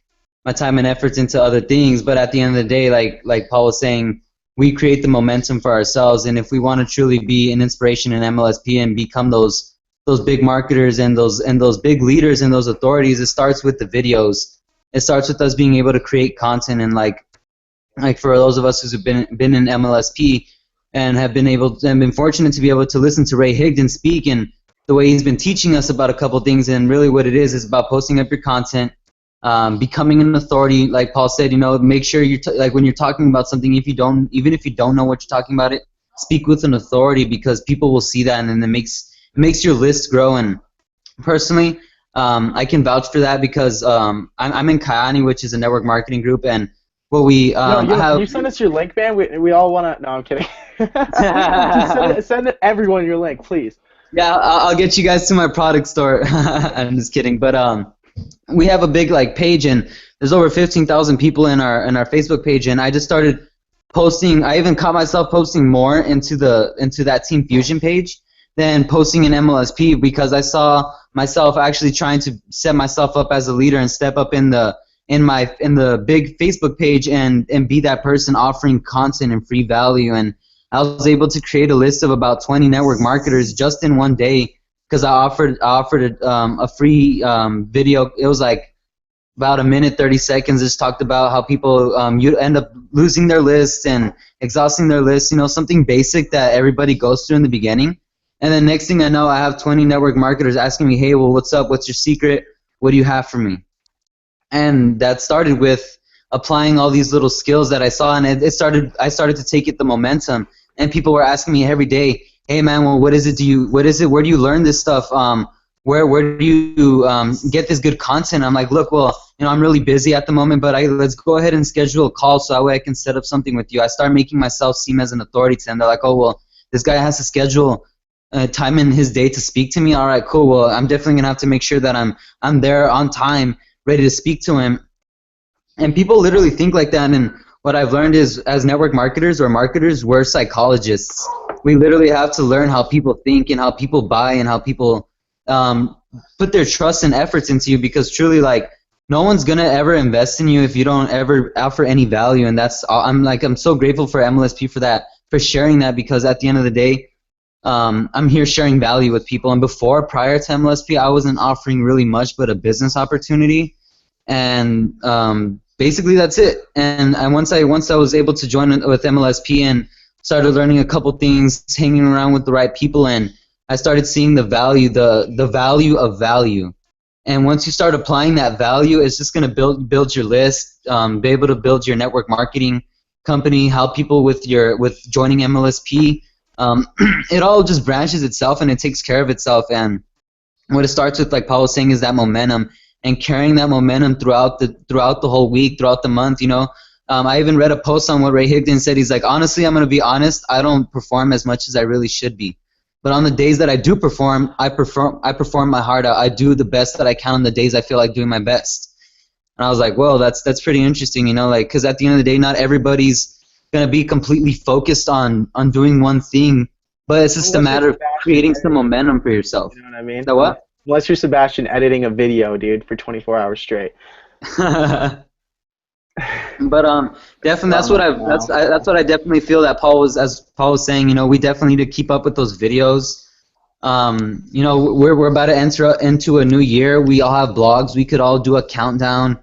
time and efforts into other things. But at the end of the day, like Paul was saying, we create the momentum for ourselves, and if we want to truly be an inspiration in MLSP and become those big marketers and those big leaders and those authorities, it starts with the videos. It starts with us being able to create content, and like for those of us who've been in MLSP and have been fortunate to be able to listen to Ray Higdon speak and the way he's been teaching us about a couple things, and really what it is about posting up your content, becoming an authority. Like Paul said, you know, make sure like when you're talking about something, even if you don't know what you're talking about, speak with an authority, because people will see that, and then it makes your list grow. And personally, I can vouch for that because I'm in Kayani, which is a network marketing group, and what we you send us your link, man. We all want to. No, I'm kidding. Just send everyone your link, please. Yeah, I'll get you guys to my product store. I'm just kidding, but we have a big page, and there's over 15,000 people in our Facebook page, and I just started posting. I even caught myself posting more into that Team Fusion page than posting in MLSP, because I saw myself actually trying to set myself up as a leader and step up in the big Facebook page and be that person offering content and free value. And I was able to create a list of about 20 network marketers just in one day, because I offered a free video. It was like about a minute 30 seconds. Just talked about how people you end up losing their lists and exhausting their lists. You know, something basic that everybody goes through in the beginning. And then next thing I know, I have 20 network marketers asking me, hey, well, what's up? What's your secret? What do you have for me? And that started with applying all these little skills that I saw, and I started to take it the momentum. And people were asking me every day, hey man, well, where do you learn this stuff? Where do you get this good content? I'm like, look, well, you know, I'm really busy at the moment, but let's go ahead and schedule a call so that way I can set up something with you. I start making myself seem as an authority to them. They're like, oh, well, this guy has to schedule time in his day to speak to me. All right, cool. Well, I'm definitely gonna have to make sure that I'm there on time, ready to speak to him. And people literally think like that. And what I've learned is, as network marketers or marketers, we're psychologists. We literally have to learn how people think and how people buy and how people put their trust and efforts into you, because truly, like, no one's gonna ever invest in you if you don't ever offer any value. And that's I'm so grateful for MLSP for that, for sharing that, because at the end of the day, I'm here sharing value with people. And prior to MLSP, I wasn't offering really much but a business opportunity, and basically that's it. And once I was able to join with MLSP and started learning a couple things, hanging around with the right people, and I started seeing the value, the value of value. And once you start applying that value, it's just going to build your list, be able to build your network marketing company, help people with joining MLSP. It all just branches itself and it takes care of itself. And what it starts with, like Paul was saying, is that momentum and carrying that momentum throughout the whole week, throughout the month. I even read a post on what Ray Higdon said. He's like, honestly, I'm going to be honest, I don't perform as much as I really should be. But on the days that I do perform, I perform my heart out. I do the best that I can on the days I feel like doing my best. And I was like, well, that's pretty interesting, like, because at the end of the day, not everybody's going to be completely focused on doing one thing, but it's just a matter of creating some momentum for yourself. You know what I mean? So what? Unless you're Sebastian editing a video, dude, for 24 hours straight. But definitely that's what I definitely feel that Paul was saying. We definitely need to keep up with those videos. We're about to enter into a new year. We all have blogs. We could all do a countdown.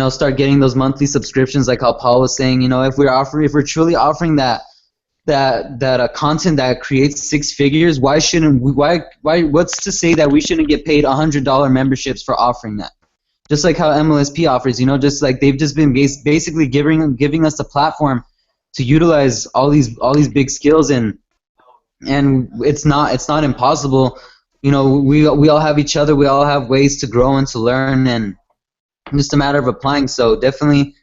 Start getting those monthly subscriptions, like how Paul was saying. If we're truly offering that content that creates six figures, why shouldn't we? Why? What's to say that we shouldn't get paid $100 memberships for offering that? Just like how MLSP offers, just like they've just been basically giving us a platform to utilize all these big skills, and it's not impossible. We all have each other. We all have ways to grow and to learn, and just a matter of applying. So definitely,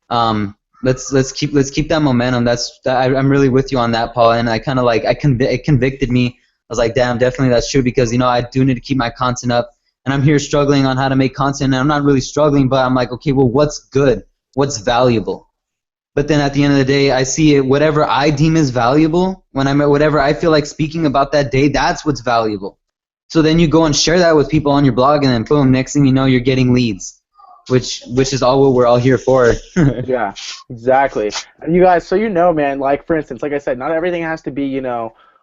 let's keep that momentum. I'm really with you on that, Paul. And I kind of like it convicted me. I was like, damn, definitely that's true, because I do need to keep my content up. And I'm here struggling on how to make content, and I'm not really struggling, but I'm like, okay, well, what's good? What's valuable? But then at the end of the day, I see it, whatever I deem is valuable, when I'm at whatever I feel like speaking about that day, that's what's valuable. So then you go and share that with people on your blog, and then boom, next thing you know, you're getting leads, which is all what we're all here for. Yeah, exactly. You guys, so man, like, for instance, like I said, not everything has to be,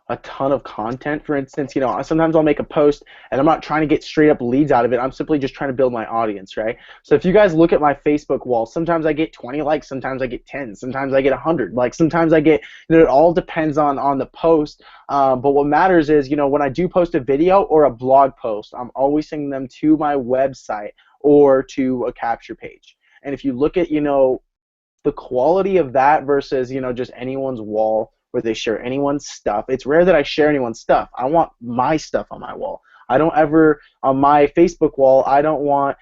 a ton of content. For instance, sometimes I'll make a post and I'm not trying to get straight up leads out of it. I'm simply just trying to build my audience, right? So if you guys look at my Facebook wall, sometimes I get 20 likes, sometimes I get 10, sometimes I get 100. Like, sometimes I get, it all depends on the post. But what matters is, when I do post a video or a blog post, I'm always sending them to my website or to a capture page. And if you look at, the quality of that versus, just anyone's wall, where they share anyone's stuff. It's rare that I share anyone's stuff. I want my stuff on my wall. I don't ever, on my Facebook wall, I don't want,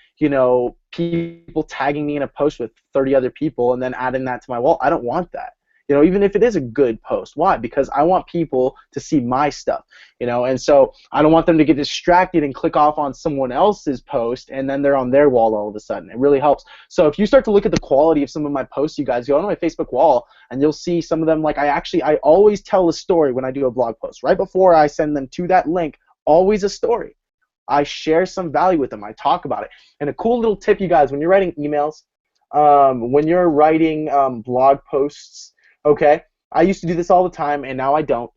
people tagging me in a post with 30 other people and then adding that to my wall. I don't want that. Even if it is a good post. Why? Because I want people to see my stuff, and so I don't want them to get distracted and click off on someone else's post and then they're on their wall all of a sudden. It really helps. So if you start to look at the quality of some of my posts, you guys, go on my Facebook wall and you'll see some of them, like, I always tell a story when I do a blog post. Right before I send them to that link, always a story. I share some value with them. I talk about it. And a cool little tip, you guys, when you're writing emails, when you're writing blog posts, okay, I used to do this all the time, and now I don't,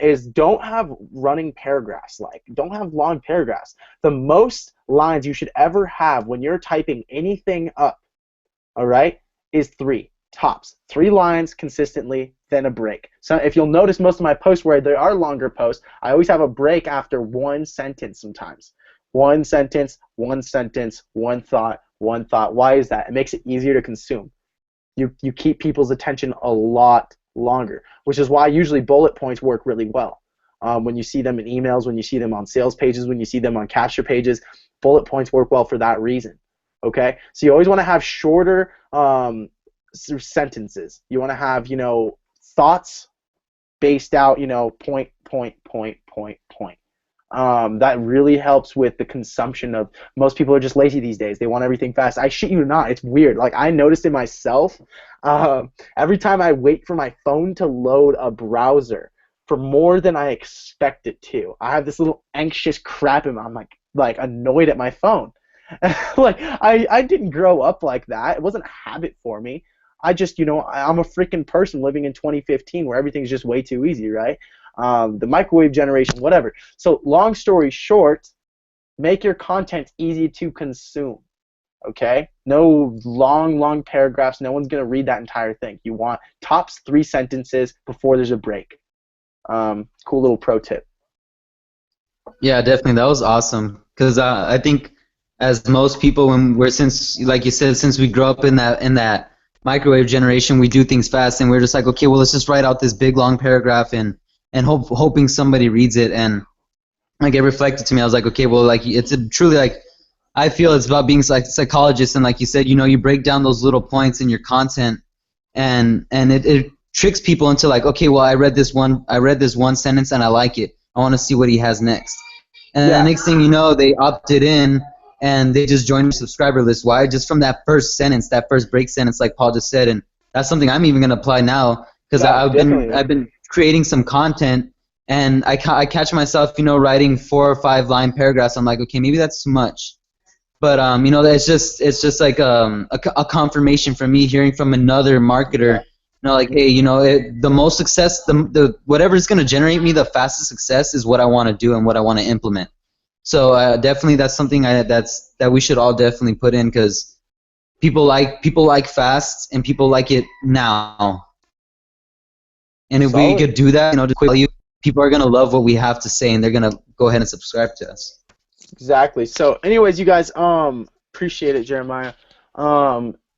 is don't have running paragraphs. Like, don't have long paragraphs. The most lines you should ever have when you're typing anything up, all right, is 3, tops. 3 lines consistently, then a break. So if you'll notice, most of my posts where there are longer posts, I always have a break after one sentence sometimes. One sentence, one sentence, one thought, one thought. Why is that? It makes it easier to consume. You keep people's attention a lot longer, which is why usually bullet points work really well. When you see them in emails, when you see them on sales pages, when you see them on capture pages, bullet points work well for that reason. Okay, so you always want to have shorter sentences. You want to have, thoughts based out, point, point, point, point, point. That really helps with the consumption of, most people are just lazy these days. They want everything fast. I shit you not. It's weird. Like, I noticed it myself. Every time I wait for my phone to load a browser for more than I expect it to, I have this little anxious crap in my, I'm like annoyed at my phone. Like, I didn't grow up like that. It wasn't a habit for me. I just, I'm a freaking person living in 2015 where everything's just way too easy, right? The microwave generation, whatever. So long story short, make your content easy to consume. okay? No long paragraphs. No one's going to read that entire thing. You want tops 3 sentences before there's a break. Cool little pro tip. Yeah, definitely. That was awesome. Because I think, as most people, when we're since, like you said, since we grew up in that microwave generation, we do things fast, and we're just like, okay, well, let's just write out this big long paragraph and hoping somebody reads it. And like it reflected to me. I was like, okay, well, like truly like I feel it's about being like psychologist, and like you said, you break down those little points in your content, and it tricks people into like, okay, well, I read this one sentence and I like it. I want to see what he has next. And Yeah. the next thing you know, they opted in and they just joined the subscriber list. Why? Just from that first sentence, that first break sentence, like Paul just said, and that's something I'm even gonna apply now because Yeah, I've been creating some content, and I catch myself, writing 4 or 5 line paragraphs. I'm like, okay, maybe that's too much, but it's just like a confirmation for me hearing from another marketer. Like, hey, the most success, the whatever is going to generate me the fastest success is what I want to do and what I want to implement. So definitely, that's something that we should all definitely put in, because people like fast and people like it now. And if we could do that, just quick value, people are going to love what we have to say, and they're going to go ahead and subscribe to us. Exactly. So, anyways, you guys, appreciate it, Jeremiah.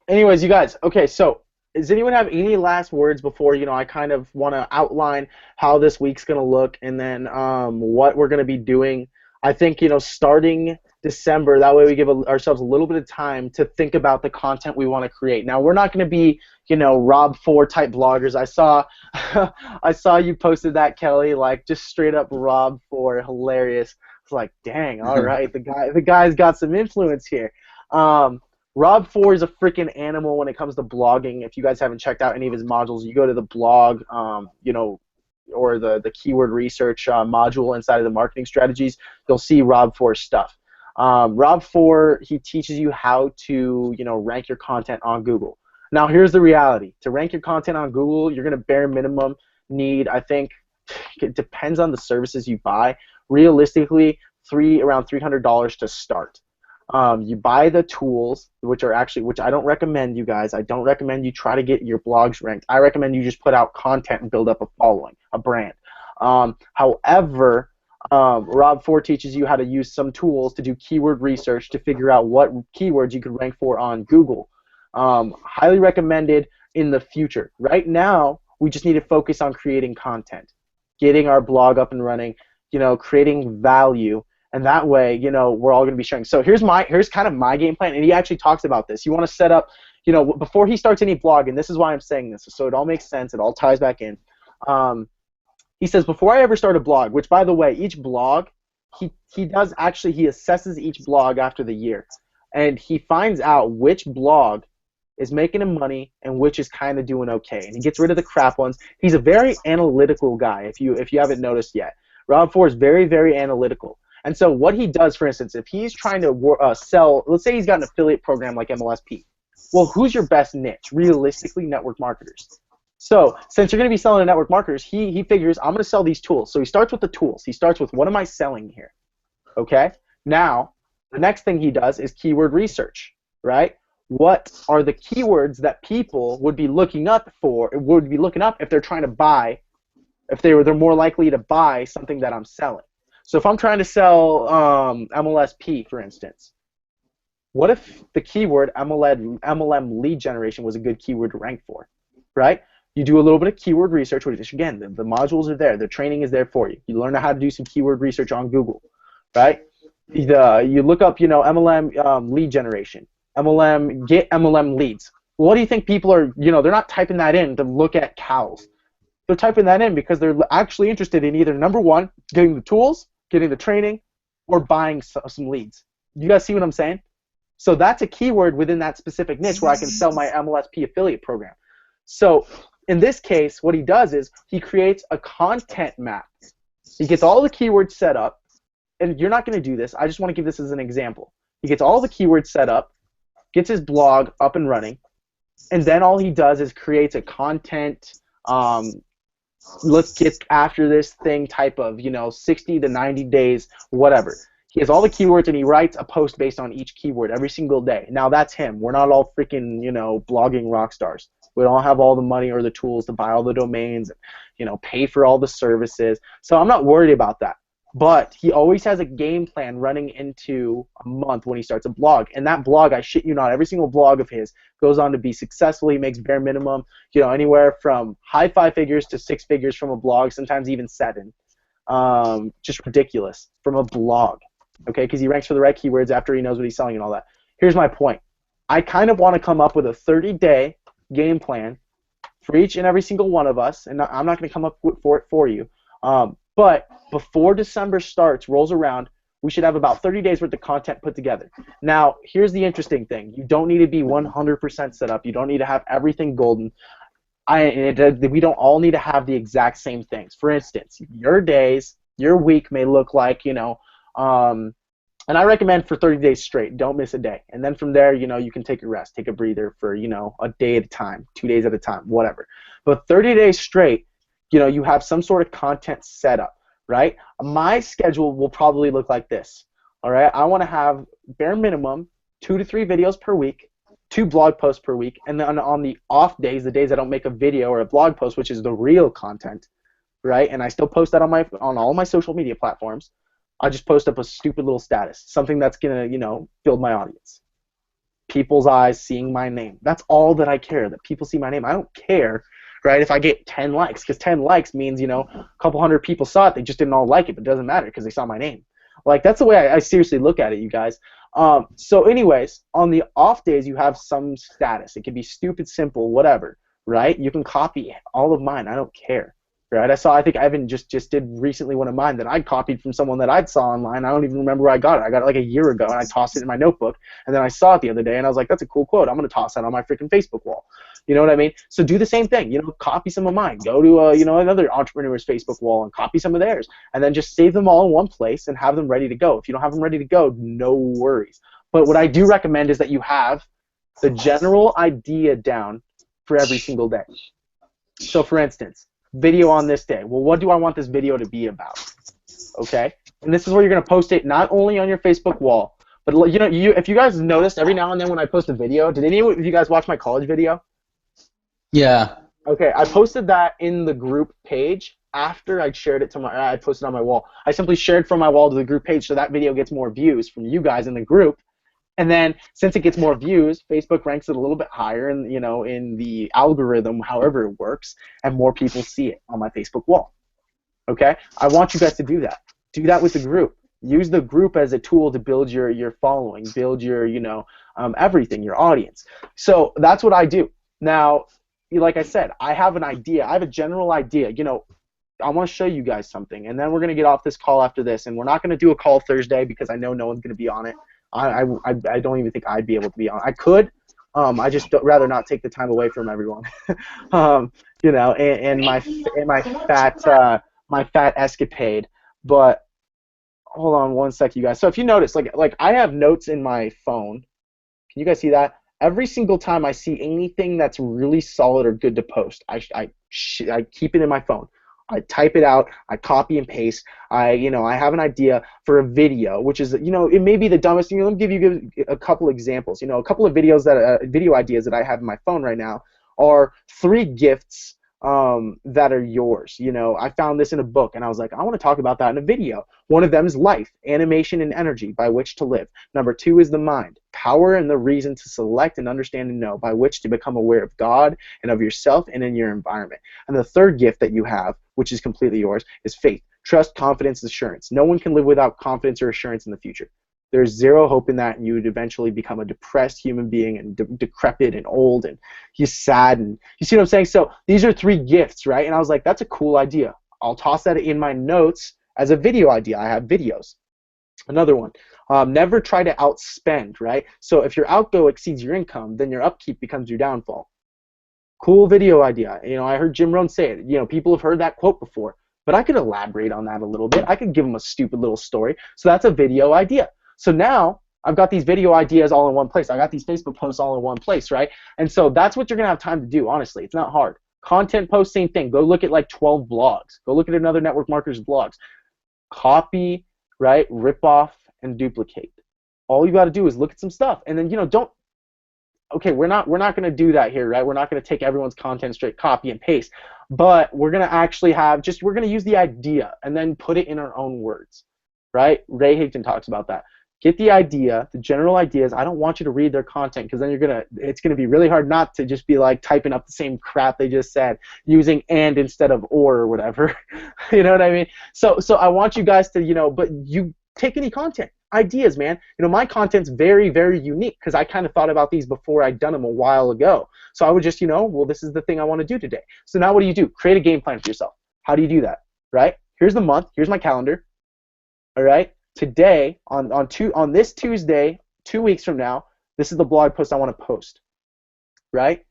Anyways, you guys, okay, so does anyone have any last words before, I kind of want to outline how this week's going to look, and then what we're going to be doing? I think, starting December, that way we give ourselves a little bit of time to think about the content we want to create. Now, we're not going to be, Rob 4 type bloggers. I saw you posted that, Kelly, like just straight up Rob 4, hilarious. It's like, dang, all right, the guy's got some influence here. Rob 4 is a freaking animal when it comes to blogging. If you guys haven't checked out any of his modules, you go to the blog, or the keyword research module inside of the marketing strategies, you'll see Rob 4's stuff. Rob 4, he teaches you how to, rank your content on Google. Now, here's the reality. To rank your content on Google, you're going to bare minimum need, I think, it depends on the services you buy, realistically, around $300 to start. You buy the tools, which I don't recommend, you guys. I don't recommend you try to get your blogs ranked. I recommend you just put out content and build up a following, a brand. However, Rob 4 teaches you how to use some tools to do keyword research to figure out what keywords you could rank for on Google. Highly recommended in the future. Right now, we just need to focus on creating content, getting our blog up and running, creating value. And that way, we're all going to be sharing. So here's kind of my game plan, and he actually talks about this. You want to set up, before he starts any blog, and this is why I'm saying this, so it all makes sense, it all ties back in. He says, before I ever start a blog, which, by the way, each blog, he assesses each blog after the year, and he finds out which blog is making him money and which is kind of doing okay, and he gets rid of the crap ones. He's a very analytical guy, if you haven't noticed yet. Rob 4 is very, very analytical. And so what he does, for instance, if he's trying to sell, let's say he's got an affiliate program like MLSP. Well, who's your best niche? Realistically, network marketers. So since you're going to be selling to network marketers, he figures, I'm going to sell these tools. So he starts with the tools. He starts with, what am I selling here? Okay? Now, the next thing he does is keyword research, right? What are the keywords that people would be looking up if they're trying to buy, if they're more likely to buy something that I'm selling? So if I'm trying to sell MLSP, for instance, what if the keyword MLM lead generation was a good keyword to rank for, right? You do a little bit of keyword research, which, again, the modules are there. The training is there for you. You learn how to do some keyword research on Google, right? You look up, MLM lead generation, get MLM leads. What do you think people are, they're not typing that in to look at cows. They're typing that in because they're actually interested in either, number one, getting the tools, getting the training, or buying some leads. You guys see what I'm saying? So that's a keyword within that specific niche where I can sell my MLSP affiliate program. So in this case, what he does is he creates a content map. He gets all the keywords set up, and you're not going to do this. I just want to give this as an example. He gets all the keywords set up, gets his blog up and running, and then all he does is creates a content let's get after this thing type of, 60 to 90 days, whatever. He has all the keywords, and he writes a post based on each keyword every single day. Now that's him. We're not all freaking, blogging rock stars. We don't have all the money or the tools to buy all the domains, pay for all the services. So I'm not worried about that. But he always has a game plan running into a month when he starts a blog. And that blog, I shit you not, every single blog of his goes on to be successful. He makes bare minimum, anywhere from high 5 figures to 6 figures from a blog, sometimes even 7. Just ridiculous from a blog. Okay, because he ranks for the right keywords after he knows what he's selling and all that. Here's my point. I kind of want to come up with a 30-day game plan for each and every single one of us, and I'm not going to come up for it for you. But before December rolls around, we should have about 30 days worth of content put together. Now, here's the interesting thing. You don't need to be 100% set up. You don't need to have everything golden. We don't all need to have the exact same things. For instance, your days, your week may look like, and I recommend for 30 days straight, don't miss a day. And then from there, you can take a rest, take a breather for, a day at a time, 2 days at a time, whatever. But 30 days straight, you have some sort of content set up, right? My schedule will probably look like this, all right? I want to have bare minimum 2 to 3 videos per week, 2 blog posts per week, and then on the off days, the days I don't make a video or a blog post, which is the real content, right? And I still post that on all my social media platforms. I just post up a stupid little status, something that's gonna, build my audience. People's eyes seeing my name. That's all that I care, that people see my name. I don't care, right, if I get 10 likes, because 10 likes means, a couple hundred people saw it. They just didn't all like it, but it doesn't matter because they saw my name. Like, that's the way I seriously look at it, you guys. So anyways, on the off days, you have some status. It can be stupid, simple, whatever, right? You can copy all of mine. I don't care. Right? I think Evan just did recently one of mine that I copied from someone that I saw online. I don't even remember where I got it. I got it like a year ago, and I tossed it in my notebook, and then I saw it the other day, and I was like, that's a cool quote. I'm going to toss that on my freaking Facebook wall. You know what I mean? So do the same thing. Copy some of mine. Go to, another entrepreneur's Facebook wall and copy some of theirs, and then just save them all in one place and have them ready to go. If you don't have them ready to go, no worries. But what I do recommend is that you have the general idea down for every single day. So, for instance, video on this day. Well, what do I want this video to be about? Okay? And this is where you're going to post it not only on your Facebook wall, but if you guys noticed every now and then when I post a video, did any of you guys watch my college video? Yeah. Okay, I posted that in the group page after I shared it I posted on my wall. I simply shared from my wall to the group page so that video gets more views from you guys in the group. And then, since it gets more views, Facebook ranks it a little bit higher, in in the algorithm, however it works, and more people see it on my Facebook wall. Okay, I want you guys to do that. Do that with the group. Use the group as a tool to build your following, build your everything, your audience. So that's what I do. Now, like I said, I have an idea. I have a general idea. I want to show you guys something, and then we're gonna get off this call after this, and we're not gonna do a call Thursday because I know no one's gonna be on it. I don't even think I'd be able to be on. I could. I just rather not take the time away from everyone. And my fat escapade. But hold on one sec, you guys. So if you notice, like I have notes in my phone. Can you guys see that? Every single time I see anything that's really solid or good to post, I keep it in my phone. I type it out, I copy and paste. I have an idea for a video, which is, it may be the dumbest thing. Let me give you a couple examples. A couple of video ideas that I have in my phone right now are 3 gifts that are yours. I found this in a book, and I was like, I want to talk about that in a video. One of them is life, animation, and energy, by which to live. Number 2 is the mind, power and the reason to select and understand and know, by which to become aware of God and of yourself and in your environment. And the 3rd gift that you have, which is completely yours, is faith, trust, confidence, assurance. No one can live without confidence or assurance in the future. There's zero hope in that, and you would eventually become a depressed human being and decrepit and old, and you're sad, and you see what I'm saying? So these are 3 gifts, right? And I was like, that's a cool idea. I'll toss that in my notes as a video idea. I have videos. Another one, never try to outspend, right? So if your outgo exceeds your income, then your upkeep becomes your downfall. Cool video idea. I heard Jim Rohn say it. People have heard that quote before, but I could elaborate on that a little bit. I could give them a stupid little story. So that's a video idea. So now I've got these video ideas all in one place. I got these Facebook posts all in one place, right? And so that's what you're going to have time to do, honestly. It's not hard. Content post, same thing. Go look at like 12 blogs. Go look at another network marketer's blogs. Copy, right? Rip off and duplicate. All you got to do is look at some stuff, and then don't. Okay, we're not going to do that here, right? We're not going to take everyone's content straight copy and paste, but we're going to actually we're going to use the idea and then put it in our own words, right? Ray Higdon talks about that. Get the idea, the general ideas. I don't want you to read their content because then it's gonna be really hard not to just be like typing up the same crap they just said, using and instead of or whatever. You know what I mean? So I want you guys to, but you take any content, ideas, man. My content's very, very unique because I kind of thought about these before I'd done them a while ago. So I would just, well, this is the thing I want to do today. So now what do? Create a game plan for yourself. How do you do that? Right? Here's the month. Here's my calendar. All right. Today, on this Tuesday, 2 weeks from now, this is the blog post I want to post, right?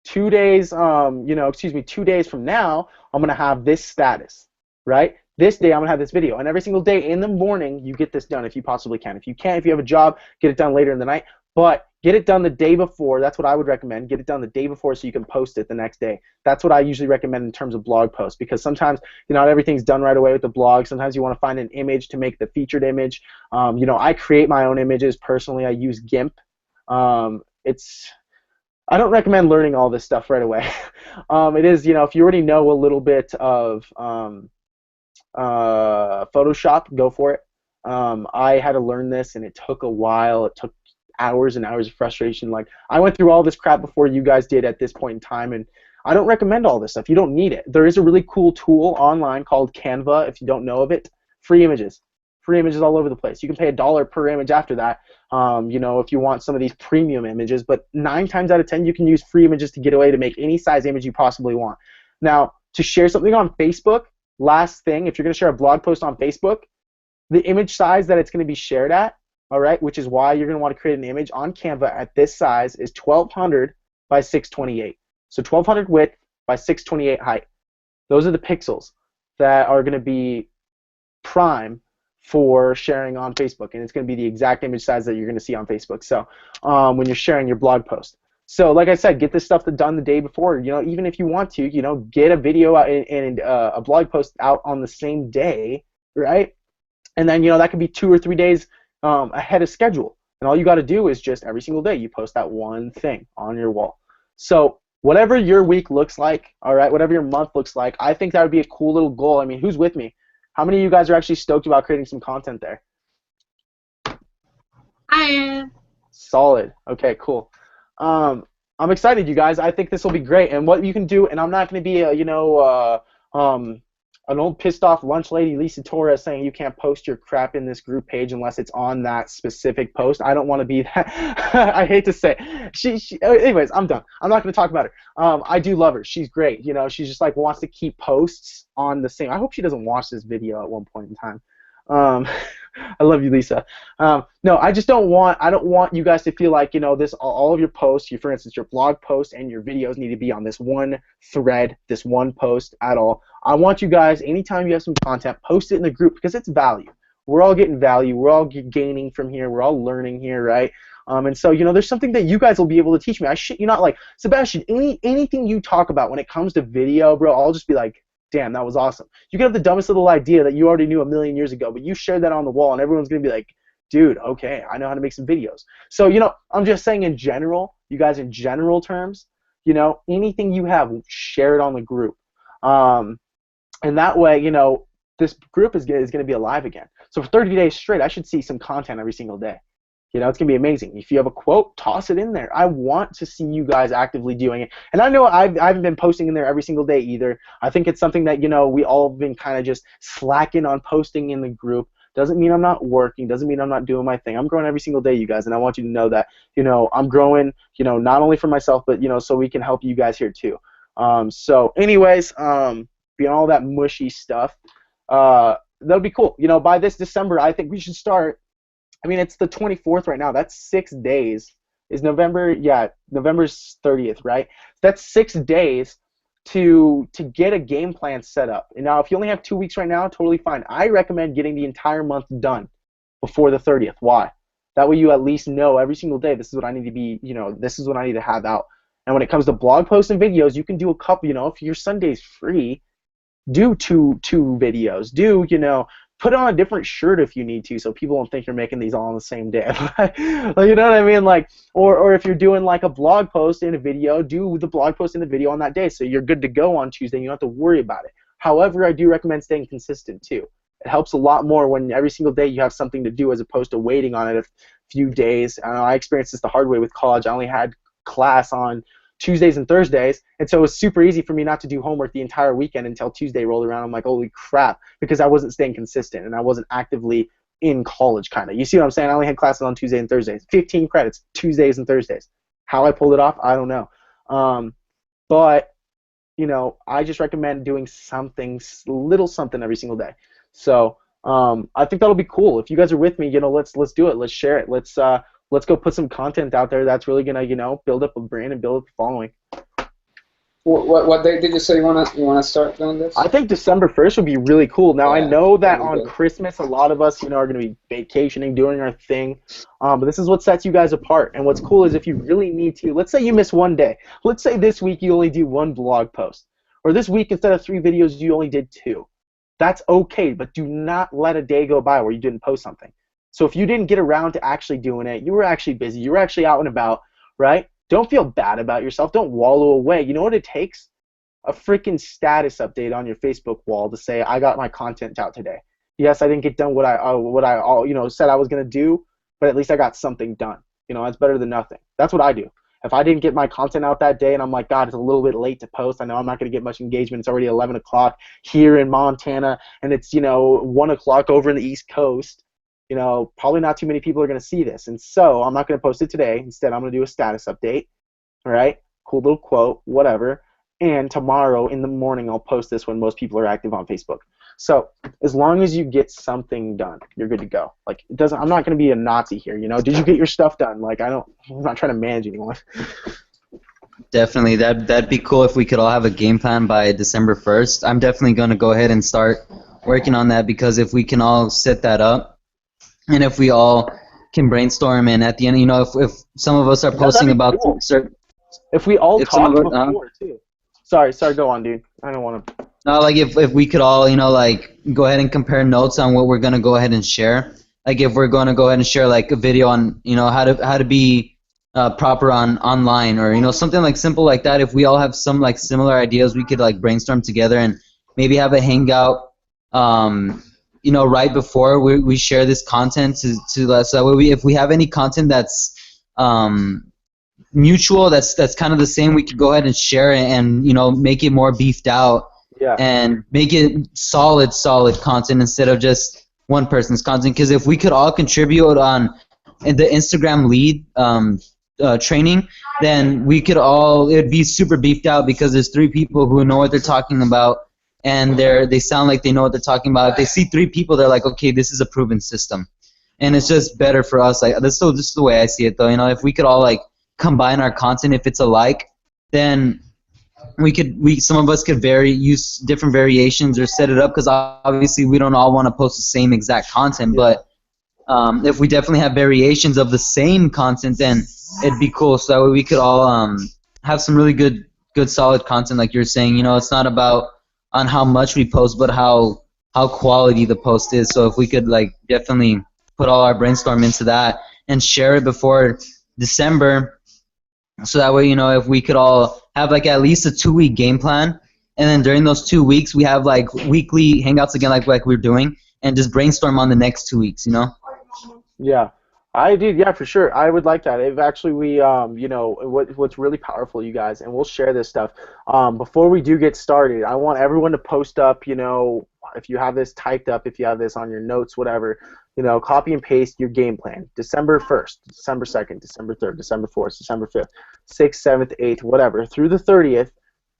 2 days, 2 days from now, I'm gonna have this status, right? This day I'm gonna have this video, and every single day in the morning you get this done if you possibly can. If you can't, if you have a job, get it done later in the night, but get it done the day before. That's what I would recommend. Get it done the day before so you can post it the next day. That's what I usually recommend in terms of blog posts because sometimes not everything's done right away with the blog. Sometimes you want to find an image to make the featured image. I create my own images personally. I use GIMP. I don't recommend learning all this stuff right away. It is, if you already know a little bit of Photoshop, go for it. I had to learn this and it took a while. It took hours and hours of frustration. Like I went through all this crap before you guys did at this point in time, and I don't recommend all this stuff. You don't need it. There is a really cool tool online called Canva if you don't know of it. Free images all over the place. You can pay $1 per image after that, if you want some of these premium images, but 9 times out of 10 you can use free images to get away to make any size image you possibly want. Now, to share something on Facebook, last thing, if you're going to share a blog post on Facebook, the image size that it's going to be shared at, all right, which is why you're going to want to create an image on Canva at this size, is 1200 by 628. So 1200 width by 628 height. Those are the pixels that are going to be prime for sharing on Facebook, and it's going to be the exact image size that you're going to see on Facebook. So when you're sharing your blog post. So like I said, get this stuff done the day before. Even if you want to, get a video out and a blog post out on the same day, right? And then that could be 2 or 3 days ahead of schedule, and all you got to do is just every single day you post that one thing on your wall. So whatever your week looks like, all right, whatever your month looks like, I think that would be a cool little goal. I mean, who's with me? How many of you guys are actually stoked about creating some content there? I am. Solid. Okay, cool. I'm excited, you guys. I think this will be great. And what you can do, and I'm not going to be an old pissed off lunch lady, Lisa Torres, saying you can't post your crap in this group page unless it's on that specific post. I don't want to be that. I hate to say. Anyways, I'm done. I'm not going to talk about her. I do love her. She's great. She's just like wants to keep posts on the same. I hope she doesn't watch this video at one point in time. I love you, Lisa. No, I don't want you guys to feel like, this, all of your posts, for instance, your blog posts and your videos need to be on this one thread, this one post at all. I want you guys, anytime you have some content, post it in the group because it's value. We're all getting value. We're all gaining from here. We're all learning here, right? And so, there's something that you guys will be able to teach me. I shit you not, like, Sebastian, anything you talk about when it comes to video, bro, I'll just be like, damn, that was awesome. You could have the dumbest little idea that you already knew a million years ago, but you shared that on the wall, and everyone's going to be like, dude, okay, I know how to make some videos. So, I'm just saying in general, you guys, in general terms, anything you have, share it on the group. And that way, this group is going to be alive again. So for 30 days straight, I should see some content every single day. It's going to be amazing. If you have a quote, toss it in there. I want to see you guys actively doing it. And I know I haven't been posting in there every single day either. I think it's something that, we all have been kind of just slacking on posting in the group. Doesn't mean I'm not working. Doesn't mean I'm not doing my thing. I'm growing every single day, you guys. And I want you to know that, I'm growing, not only for myself, but, so we can help you guys here too. So anyways, beyond all that mushy stuff, that'll be cool. By this December, I think we should start. I mean, it's the 24th right now. That's 6 days. Is November? Yeah, November's 30th, right? That's 6 days to get a game plan set up. And now, if you only have 2 weeks right now, totally fine. I recommend getting the entire month done before the 30th. Why? That way you at least know every single day, this is what I need to be, this is what I need to have out. And when it comes to blog posts and videos, you can do a couple, if your Sunday's free, do two videos. Do, put on a different shirt if you need to, so people don't think you're making these all on the same day. Like, you know what I mean? Like, or if you're doing like a blog post and a video, do the blog post and the video on that day, so you're good to go on Tuesday. You don't have to worry about it. However, I do recommend staying consistent too. It helps a lot more when every single day you have something to do as opposed to waiting on it a few days. I experienced this the hard way with college. I only had class on Tuesdays and Thursdays, and so it was super easy for me not to do homework the entire weekend until Tuesday rolled around. I'm like, holy crap, because I wasn't staying consistent and I wasn't actively in college, kind of. You see what I'm saying? I only had classes on Tuesdays and Thursdays. 15 credits, Tuesdays and Thursdays. How I pulled it off, I don't know. But, you know, I just recommend doing something, little something every single day. So I think that'll be cool. If you guys are with me, you know, let's do it. Let's share it. Let's go put some content out there that's really gonna, you know, build up a brand and build up a following. What date did you say you wanna start doing this? I think December 1st would be really cool. Now Yeah, I know that really on good. Christmas a lot of us, you know, are gonna be vacationing, doing our thing. But this is what sets you guys apart. And what's cool is if you really need to, let's say you miss one day. Let's say this week you only do one blog post, or this week instead of 3 videos you only did 2. That's okay, but do not let a day go by where you didn't post something. So if you didn't get around to actually doing it, you were actually busy, you were actually out and about, right? Don't feel bad about yourself. Don't wallow away. You know what it takes? A freaking status update on your Facebook wall to say, I got my content out today. Yes, I didn't get done what I you know, said I was going to do, but at least I got something done. You know, that's better than nothing. That's what I do. If I didn't get my content out that day and I'm like, God, it's a little bit late to post, I know I'm not going to get much engagement. It's already 11 o'clock here in Montana, and it's, you know, 1 o'clock over in the East Coast. You know, probably not too many people are going to see this. And so I'm not going to post it today. Instead, I'm going to do a status update. All right? Cool little quote, whatever. And tomorrow in the morning, I'll post this when most people are active on Facebook. So as long as you get something done, you're good to go. Like, it doesn't. I'm not going to be a Nazi here, you know? Did you get your stuff done? Like, I'm not trying to manage anyone. Definitely, that'd be cool if we could all have a game plan by December 1st. I'm definitely going to go ahead and start working on that, because if we can all set that up, and if we all can brainstorm, and at the end, you know, if some of us are posting about cool. certain, if we all if some talk of us, before too. Sorry, go on, dude. I don't want to. no, like if we could all, you know, like go ahead and compare notes on what we're gonna go ahead and share. Like if we're gonna go ahead and share like a video on, you know, how to be proper online, or, you know, something like simple like that. If we all have some like similar ideas, we could like brainstorm together and maybe have a hangout. You know, right before we share this content to so that way if we have any content that's mutual, that's kind of the same, we could go ahead and share it, and, you know, make it more beefed out. Yeah. And make it solid content instead of just one person's content. Because if we could all contribute on the Instagram lead training, then we could all, it'd be super beefed out, because there's 3 people who know what they're talking about, and they sound like they know what they're talking about. If they see 3 people, they're like, okay, this is a proven system, and it's just better for us. Like, this is the way I see it, though. You know, if we could all like combine our content, if it's alike, then some of us could use different variations or set it up, because obviously we don't all want to post the same exact content. But if we definitely have variations of the same content, then it'd be cool. So that way we could all have some really good solid content, like you're saying. You know, it's not about on how much we post, but how quality the post is. So if we could like definitely put all our brainstorm into that and share it before December, so that way, you know, if we could all have like at least a 2-week game plan, and then during those 2 weeks we have like weekly hangouts again, like we're doing, and just brainstorm on the next 2 weeks, you know. Yeah, I did. Yeah, for sure. I would like that. If actually we, you know, what's really powerful, you guys, and we'll share this stuff. Before we do get started, I want everyone to post up, you know, if you have this typed up, if you have this on your notes, whatever, you know, copy and paste your game plan. December 1st, December 2nd, December 3rd, December 4th, December 5th, 6th, 7th, 8th, whatever, through the 30th,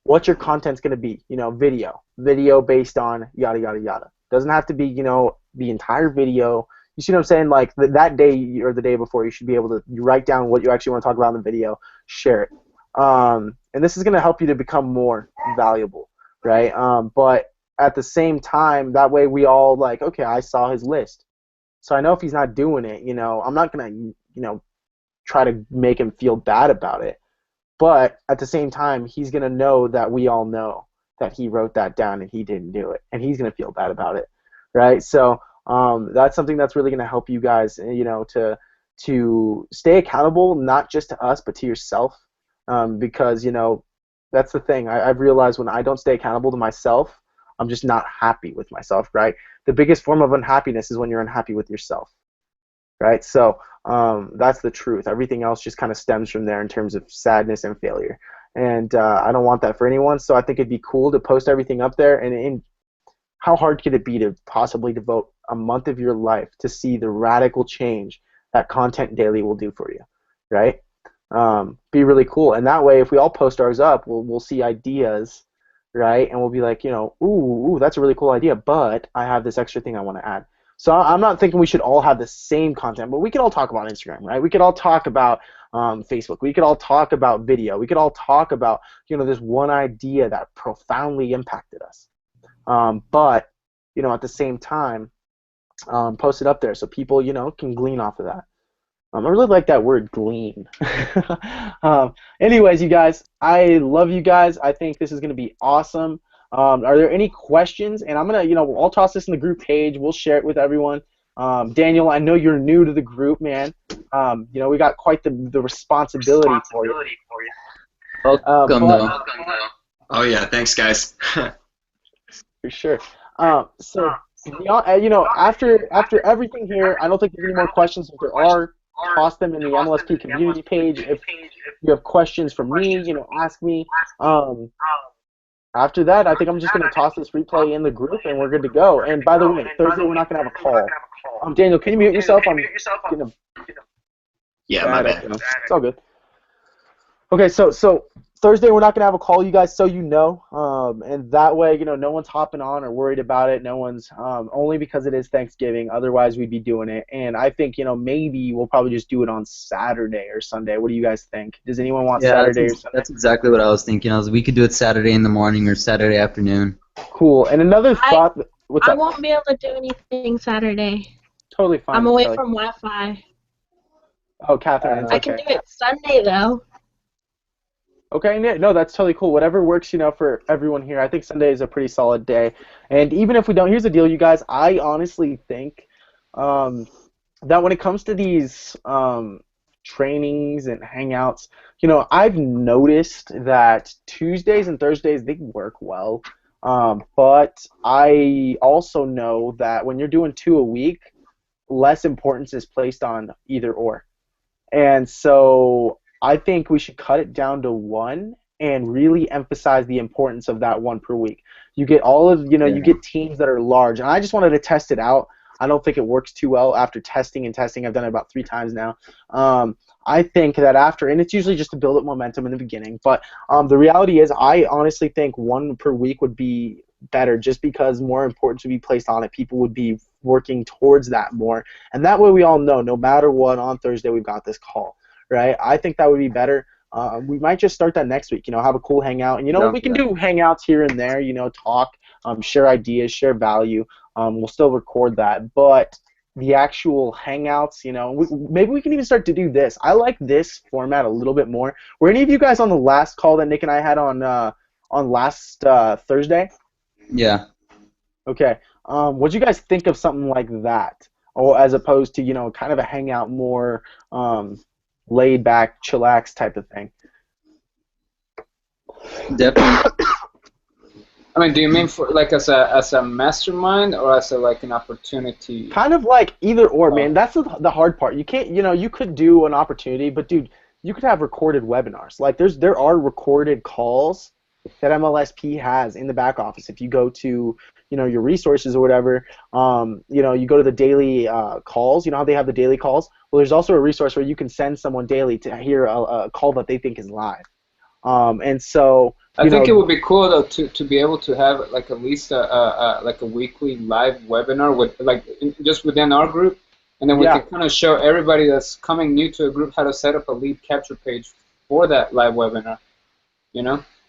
what your content's going to be. You know, video based on yada, yada, yada. Doesn't have to be, you know, the entire video. You see what I'm saying? Like that day or the day before, you should be able to write down what you actually want to talk about in the video, share it. And this is going to help you to become more valuable, right? But at the same time, that way we all like, okay, I saw his list. So I know if he's not doing it, you know, I'm not going to, you know, try to make him feel bad about it. But at the same time, he's going to know that we all know that he wrote that down and he didn't do it. And he's going to feel bad about it, right? So That's something that's really going to help you guys, to stay accountable, not just to us, but to yourself. Because, that's the thing. I've realized when I don't stay accountable to myself, I'm just not happy with myself, right? The biggest form of unhappiness is when you're unhappy with yourself, right? So that's the truth. Everything else just kind of stems from there in terms of sadness and failure. And I don't want that for anyone, so I think it'd be cool to post everything up there. And how hard could it be to possibly devote a month of your life to see the radical change that content daily will do for you, right? Be really cool. And that way, if we all post ours up, we'll see ideas, right? And we'll be like, ooh, that's a really cool idea, but I have this extra thing I want to add. So I'm not thinking we should all have the same content, but we could all talk about Instagram, right? We could all talk about Facebook. We could all talk about video. We could all talk about, this one idea that profoundly impacted us. But, at the same time, post it up there so people, can glean off of that. I really like that word, glean. Anyways, you guys, I love you guys. I think this is going to be awesome. Are there any questions? And I'm going to, I'll toss this in the group page. We'll share it with everyone. Daniel, I know you're new to the group, man. We got quite the responsibility for you. Welcome, though. Oh, yeah. Thanks, guys. For sure. So, after everything here, I don't think there's any more questions. If there are, toss them in the MLSP community page. If you have questions for me, ask me. After that, I think I'm just going to toss this replay in the group, and we're good to go. And by the way, Thursday we're not going to have a call. Daniel, can you mute yourself? I'm getting Yeah, my bad. It's all good. Okay, so Thursday we're not going to have a call, you guys, so and that way, no one's hopping on or worried about it. No one's, only because it is Thanksgiving. Otherwise, we'd be doing it. And I think, maybe we'll probably just do it on Saturday or Sunday. What do you guys think? Does anyone want Saturday or Sunday? That's exactly what I was thinking. We could do it Saturday in the morning or Saturday afternoon. Cool. And another thought. What's up? I won't be able to do anything Saturday. Totally fine. I'm away from Wi-Fi. Oh, Catherine, it's I can do it Sunday, though. Okay, no, that's totally cool. Whatever works, for everyone here. I think Sunday is a pretty solid day. And even if we don't, here's the deal, you guys. I honestly think that when it comes to these trainings and hangouts, I've noticed that Tuesdays and Thursdays, they work well. But I also know that when you're doing 2 a week, less importance is placed on either or. And so I think we should cut it down to 1 and really emphasize the importance of that 1 per week. You get you get teams that are large, and I just wanted to test it out. I don't think it works too well after testing. I've done it about 3 times now. I think that after, and it's usually just to build up momentum in the beginning, but the reality is I honestly think 1 per week would be better just because more importance would be placed on it. People would be working towards that more, and that way we all know no matter what, on Thursday we've got this call. Right, I think that would be better. We might just start that next week. Have a cool hangout, and we can do hangouts here and there. Talk, share ideas, share value. We'll still record that, but the actual hangouts, maybe we can even start to do this. I like this format a little bit more. Were any of you guys on the last call that Nick and I had on last Thursday? Yeah. Okay. What'd you guys think of something like that, or as opposed to kind of a hangout more? Laid back, chillax type of thing. Definitely. I mean, do you mean for as a mastermind or as an opportunity? Kind of like either or, man. That's the hard part. You can't, you could do an opportunity, but dude, you could have recorded webinars. Like there are recorded calls that MLSP has in the back office. If you go to your resources or whatever, you go to the daily calls. You know how they have the daily calls? Well, there's also a resource where you can send someone daily to hear a call that they think is live. And so I think it would be cool though to be able to have at least a weekly live webinar with just within our group, and then we can kind of show everybody that's coming new to a group how to set up a lead capture page for that live webinar.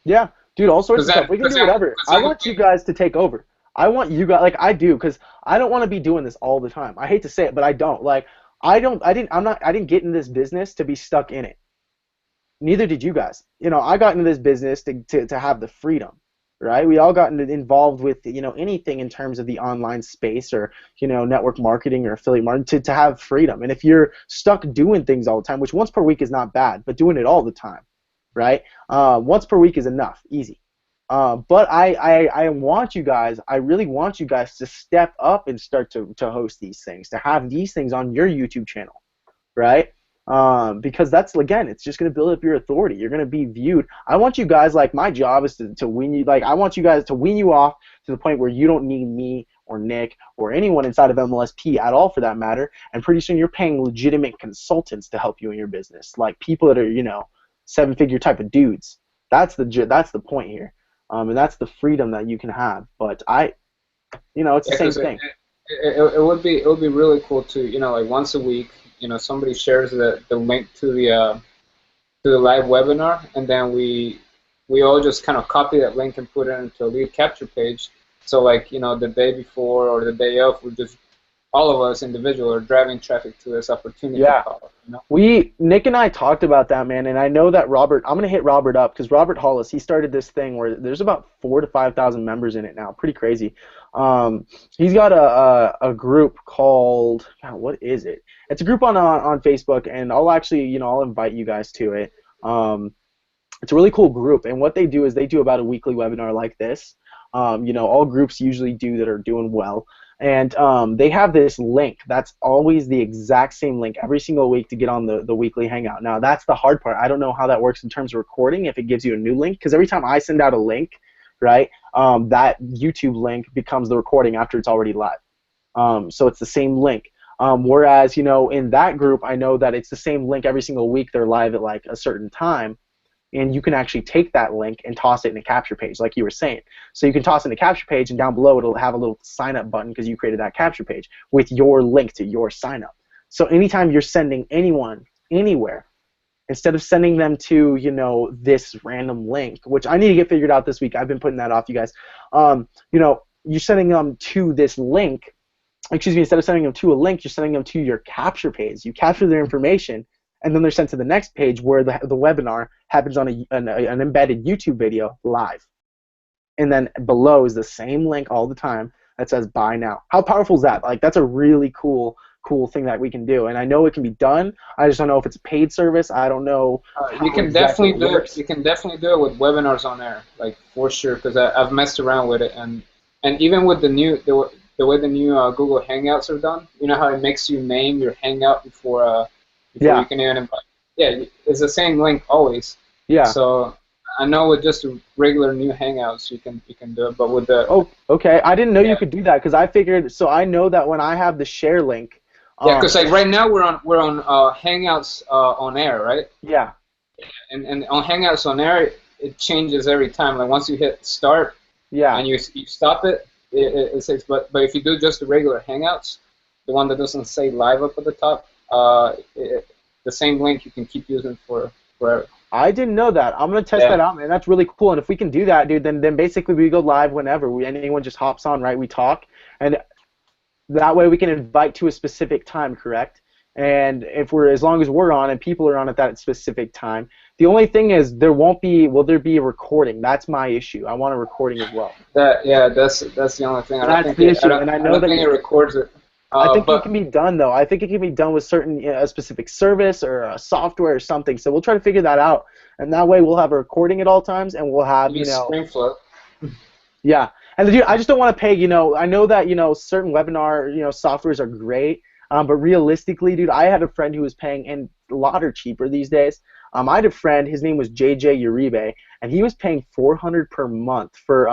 Yeah, dude, all sorts of stuff. We can do whatever. I want you guys to take over. I want you guys, I do, because I don't want to be doing this all the time. I hate to say it, but I don't. I didn't get in this business to be stuck in it. Neither did you guys. I got into this business to have the freedom. right? We all got involved with, anything in terms of the online space or, network marketing or affiliate marketing to have freedom. And if you're stuck doing things all the time, which once per week is not bad, but doing it all the time, right? Once per week is enough, easy. But I want you guys, I really want you guys to step up and start to host these things, to have these things on your YouTube channel, right? Because that's, again, it's just going to build up your authority. You're going to be viewed. I want you guys, like, my job is to win you. Like, I want you guys to wean you off to the point where you don't need me or Nick or anyone inside of MLSP at all, for that matter. And pretty soon you're paying legitimate consultants to help you in your business, like people that are, seven-figure type of dudes. That's the point here. And that's the freedom that you can have. But it's the same thing. It would be really cool to, like once a week, somebody shares the link to the live webinar, and then we all just kind of copy that link and put it into a lead capture page. So like, the day before or the day of, we just, all of us individual are driving traffic to this opportunity. Yeah. Call, Nick and I talked about that, man, and I know that Robert, I'm going to hit Robert up, because Robert Hollis, he started this thing where there's about 4,000 to 5,000 members in it now. Pretty crazy. He's got a group called, God, what is it? It's a group on Facebook, and I'll actually, I'll invite you guys to it. It's a really cool group, and what they do is they do about a weekly webinar like this. All groups usually do that are doing well. And they have this link that's always the exact same link every single week to get on the weekly hangout. Now, that's the hard part. I don't know how that works in terms of recording, if it gives you a new link, because every time I send out a link, right, that YouTube link becomes the recording after it's already live. So it's the same link. Whereas, in that group, I know that it's the same link every single week. They're live at like a certain time. And you can actually take that link and toss it in a capture page, like you were saying. So you can toss it in a capture page, and down below it'll have a little sign-up button because you created that capture page with your link to your sign-up. So anytime you're sending anyone anywhere, instead of sending them to, this random link, which I need to get figured out this week. I've been putting that off, you guys. You're sending them to this link. Excuse me. Instead of sending them to a link, you're sending them to your capture page. You capture their information, and then they're sent to the next page where the webinar happens on an embedded YouTube video live. And then below is the same link all the time that says buy now. How powerful is that? Like, that's a really cool thing that we can do. And I know it can be done. I just don't know if it's a paid service. I don't know. You can definitely do it. You can definitely do it with webinars on air, like, for sure, because I've messed around with it. And even with the way the new Google Hangouts are done, you know how it makes you name your Hangout before you can even invite. Yeah, it's the same link always. Yeah. So I know with just regular new Hangouts you can do it, but with the okay, I didn't know you could do that, because I figured, so I know that when I have the share link. Because like right now we're on Hangouts on air, right? Yeah. And on Hangouts on air it changes every time. Like once you hit start. Yeah. And you stop it, it says. But if you do just the regular Hangouts, the one that doesn't say live up at the top. The same link you can keep using forever. I didn't know that. I'm gonna test that out, man. That's really cool. And if we can do that, dude, then basically we go live whenever. Anyone just hops on, right? We talk, and that way we can invite to a specific time, correct? And as long as we're on and people are on at that specific time, the only thing is will there be a recording? That's my issue. I want a recording as well. That's the only thing. I don't think it records it. I think it can be done, though. I think it can be done with certain a specific service or a software or something. So we'll try to figure that out, and that way we'll have a recording at all times, and we'll have ScreenFlow. Yeah, and dude, I just don't want to pay. I know that certain webinar softwares are great, but realistically, dude, I had a friend who was paying, and a lot are cheaper these days. I had a friend. His name was JJ Uribe, and he was paying $400 per month for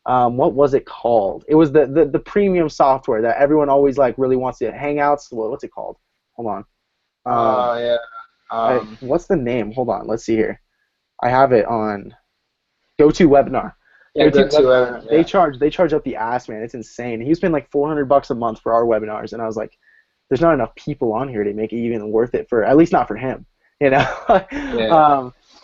what was it called? It was the premium software that everyone always really wants to Hangouts. What's it called? Hold on. What's the name? Hold on. Let's see here. I have it on GoToWebinar. Yeah, GoToWebinar. Yeah. They charge up the ass, man. It's insane. He was paying like $400 a month for our webinars, and I was like, there's not enough people on here to make it even worth it at least not for him. Yeah.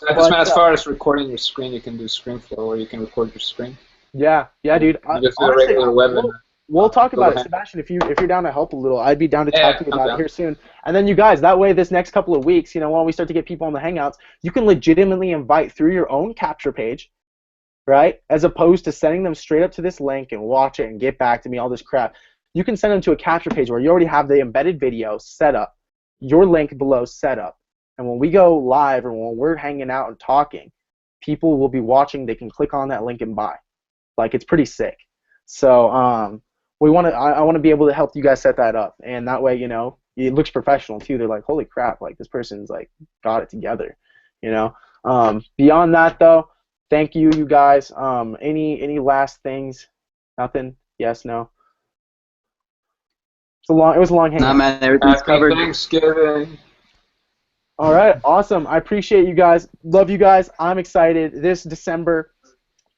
As far as recording your screen, you can do ScreenFlow, or you can record your screen. Yeah, dude. Just do a regular webinar. We'll talk about it, Sebastian. If you're down to help a little, I'd be down to talk to you about it here soon. And then you guys, that way, this next couple of weeks, when we start to get people on the Hangouts, you can legitimately invite through your own capture page, right? As opposed to sending them straight up to this link and watch it and get back to me, all this crap. You can send them to a capture page where you already have the embedded video set up, your link below set up. And when we go live or when we're hanging out and talking, people will be watching. They can click on that link and buy. Like, it's pretty sick. So I want to be able to help you guys set that up. And that way, you know, it looks professional too. They're like, holy crap, like this person's like got it together, you know. Beyond that though, thank you, you guys. Any last things? Nothing? Yes, no? It was a long hangout. Nah, man, everything's covered. Thanksgiving. All right, awesome. I appreciate you guys. Love you guys. I'm excited. This December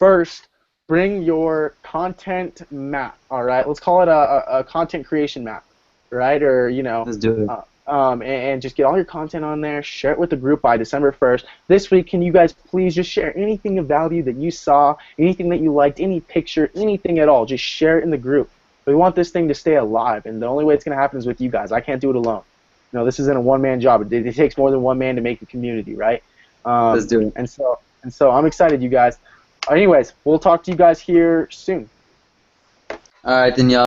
1st, bring your content map. All right, let's call it a content creation map, right? Or you know, Let's do it. And just get all your content on there. Share it with the group by December 1st. This week, can you guys please just share anything of value that you saw, anything that you liked, any picture, anything at all? Just share it in the group. We want this thing to stay alive, and the only way it's going to happen is with you guys. I can't do it alone. You know, this isn't a one-man job. It takes more than one man to make a community, right? Let's do it. And so I'm excited, you guys. Anyways, we'll talk to you guys here soon. All right, then, y'all.